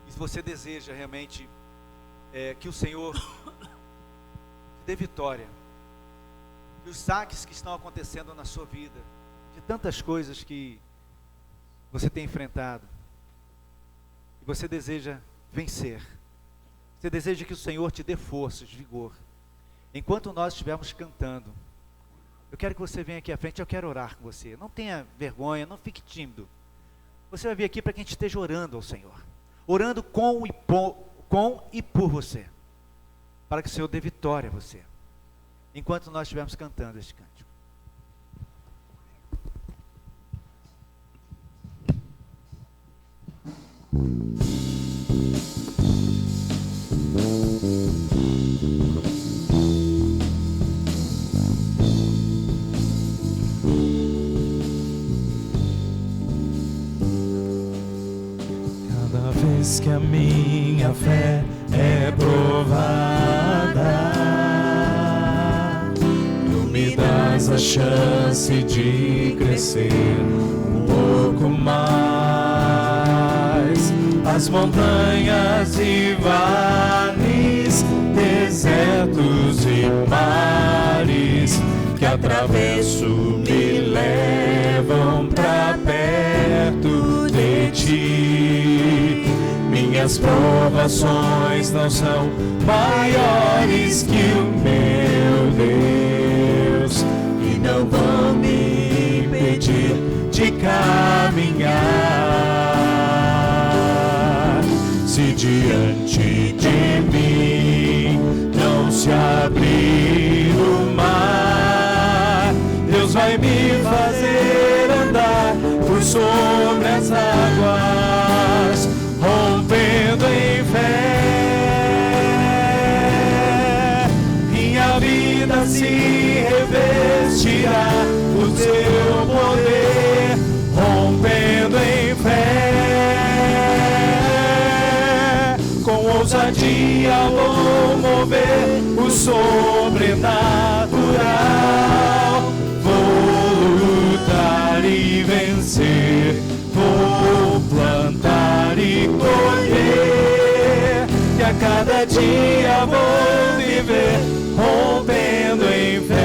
e se você deseja realmente que o Senhor te dê vitória, que os saques que estão acontecendo na sua vida, de tantas coisas que você tem enfrentado, e você deseja vencer, você deseja que o Senhor te dê forças, vigor. Enquanto nós estivermos cantando, eu quero que você venha aqui à frente, eu quero orar com você. Não tenha vergonha, não fique tímido. Você vai vir aqui para que a gente esteja orando ao Senhor. Orando com e por você. Para que o Senhor dê vitória a você. Enquanto nós estivermos cantando este cântico.
Cada vez que a minha fé é provada, tu me dás a chance de crescer um pouco mais. As montanhas e vales, desertos e mares que atravesso me levam pra perto de ti. Minhas provações não são maiores que o meu Deus e não vão me impedir de caminhar. Se diante de mim não se abrir o mar, Deus vai me fazer andar por sobre as águas, rompendo em fé. Minha vida se revestirá do teu poder, rompendo em fé. Com ousadia vou mover o sobrenatural. Vou lutar e vencer, vou plantar e colher, e a cada dia vou viver rompendo em fé.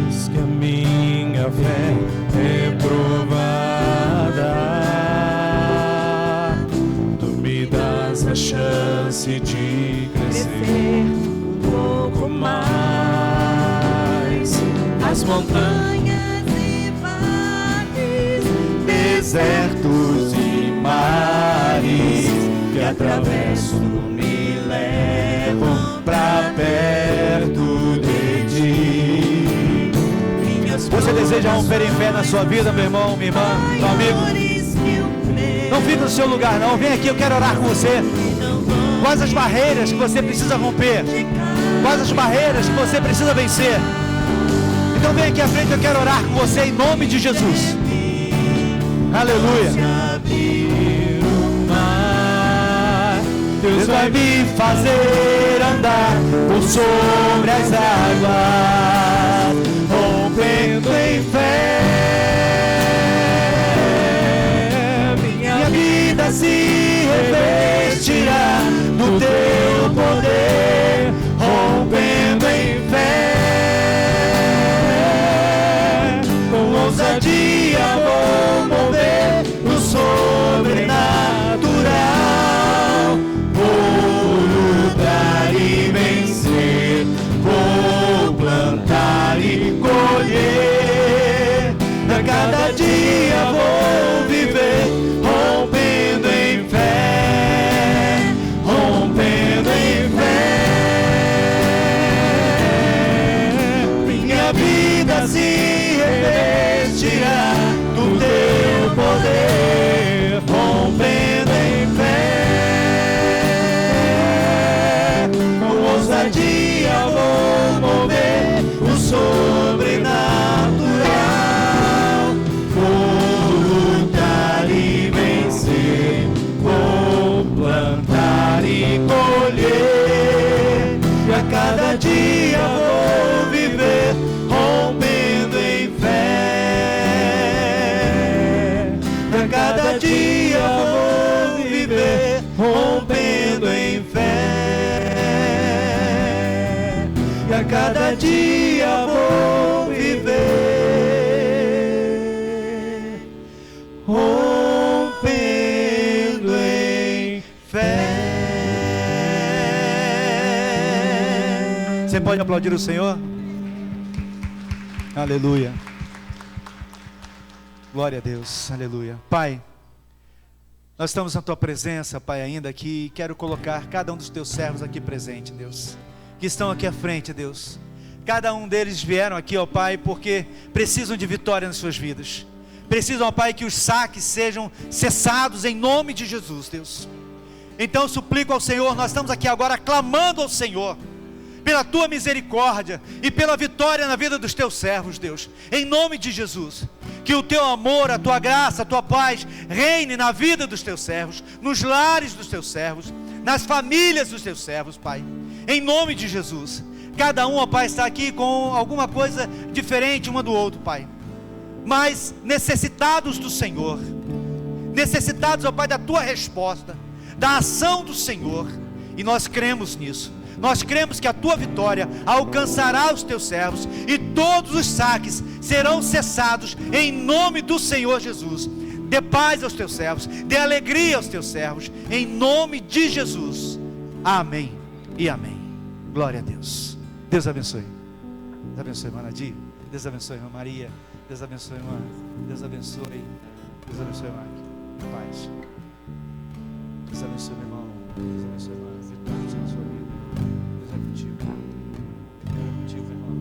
Diz que a minha fé é provada, tu me dás a chance de crescer um pouco mais. As montanhas e vales, desertos e mares que atravesso me levam pra perto de ti.
Você deseja romper em fé na sua vida, meu irmão, minha irmã, meu amigo? Não fique no seu lugar não, vem aqui, eu quero orar com você. Quais as barreiras que você precisa romper? Quais as barreiras que você precisa vencer? Então vem aqui à frente, eu quero orar com você em nome de Jesus. Aleluia. Deus vai me fazer andar por sobre as águas, rompendo em fé. Minha vida se revestirá do teu poder, rompendo em fé. Com ousadia vou mover o sobrenatural. Vou lutar e vencer, vou plantar e colher. A cada dia vou viver rompendo em fé, rompendo em fé. Minha vida se revestirá do teu poder, rompendo em fé. Com ousadia vou mover o sobrenatural. Vou lutar e vencer, vou plantar e colher, e a cada dia vou viver rompendo em fé. A cada dia vou viver rompendo em fé. E a cada dia vou viver rompendo em fé. Você pode aplaudir o Senhor? Aleluia. Glória a Deus, aleluia. Pai, nós estamos na Tua presença, Pai, ainda aqui, e quero colocar cada um dos Teus servos aqui presente, Deus, que estão aqui à frente, Deus. Cada um deles vieram aqui, ó Pai, porque precisam de vitória nas suas vidas. Precisam, ó Pai, que os saques sejam cessados em nome de Jesus, Deus. Então suplico ao Senhor, nós estamos aqui agora clamando ao Senhor pela tua misericórdia e pela vitória na vida dos teus servos, Deus, em nome de Jesus. Que o teu amor, a tua graça, a tua paz reine na vida dos teus servos, nos lares dos teus servos, nas famílias dos teus servos, Pai, em nome de Jesus. Cada um, ó Pai, está aqui com alguma coisa diferente uma do outro, Pai, mas necessitados do Senhor, necessitados, ó Pai, da tua resposta, da ação do Senhor, e nós cremos nisso. Nós cremos que a tua vitória alcançará os teus servos e todos os saques serão cessados em nome do Senhor Jesus. Dê paz aos teus servos, dê alegria aos teus servos, em nome de Jesus. Amém e amém. Glória a Deus. Deus abençoe. Deus abençoe, irmã Nadir. Deus abençoe, irmã Maria. Deus abençoe, irmã. Deus abençoe. Deus abençoe, irmã. Paz. Deus abençoe, meu irmão. Deus abençoe, irmã. Vitórias na sua vida. Deus é contigo. Deus é contigo, irmão.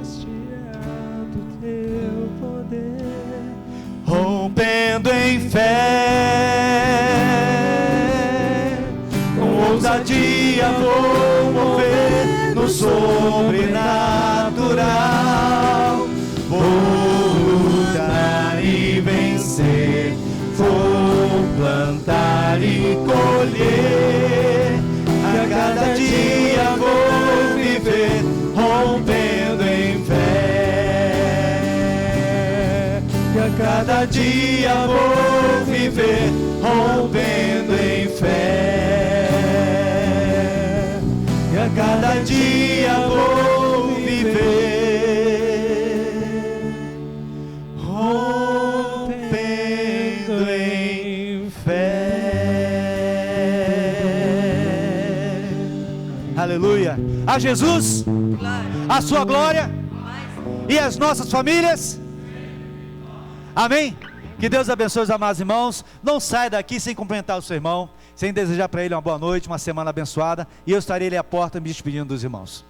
Este é do teu poder, rompendo em fé, com ousadia vou mover no sobrenatural. Vou lutar e vencer, vou plantar e colher. A cada dia vou viver, rompendo em fé. E a cada dia vou viver, rompendo em fé. E a cada dia vou viver, em fé. Aleluia. A Jesus, a sua glória e as nossas famílias. Amém. Que Deus abençoe os amados irmãos. Não saia daqui sem cumprimentar o seu irmão, sem desejar para ele uma boa noite, uma semana abençoada, e eu estarei ali à porta me despedindo dos irmãos.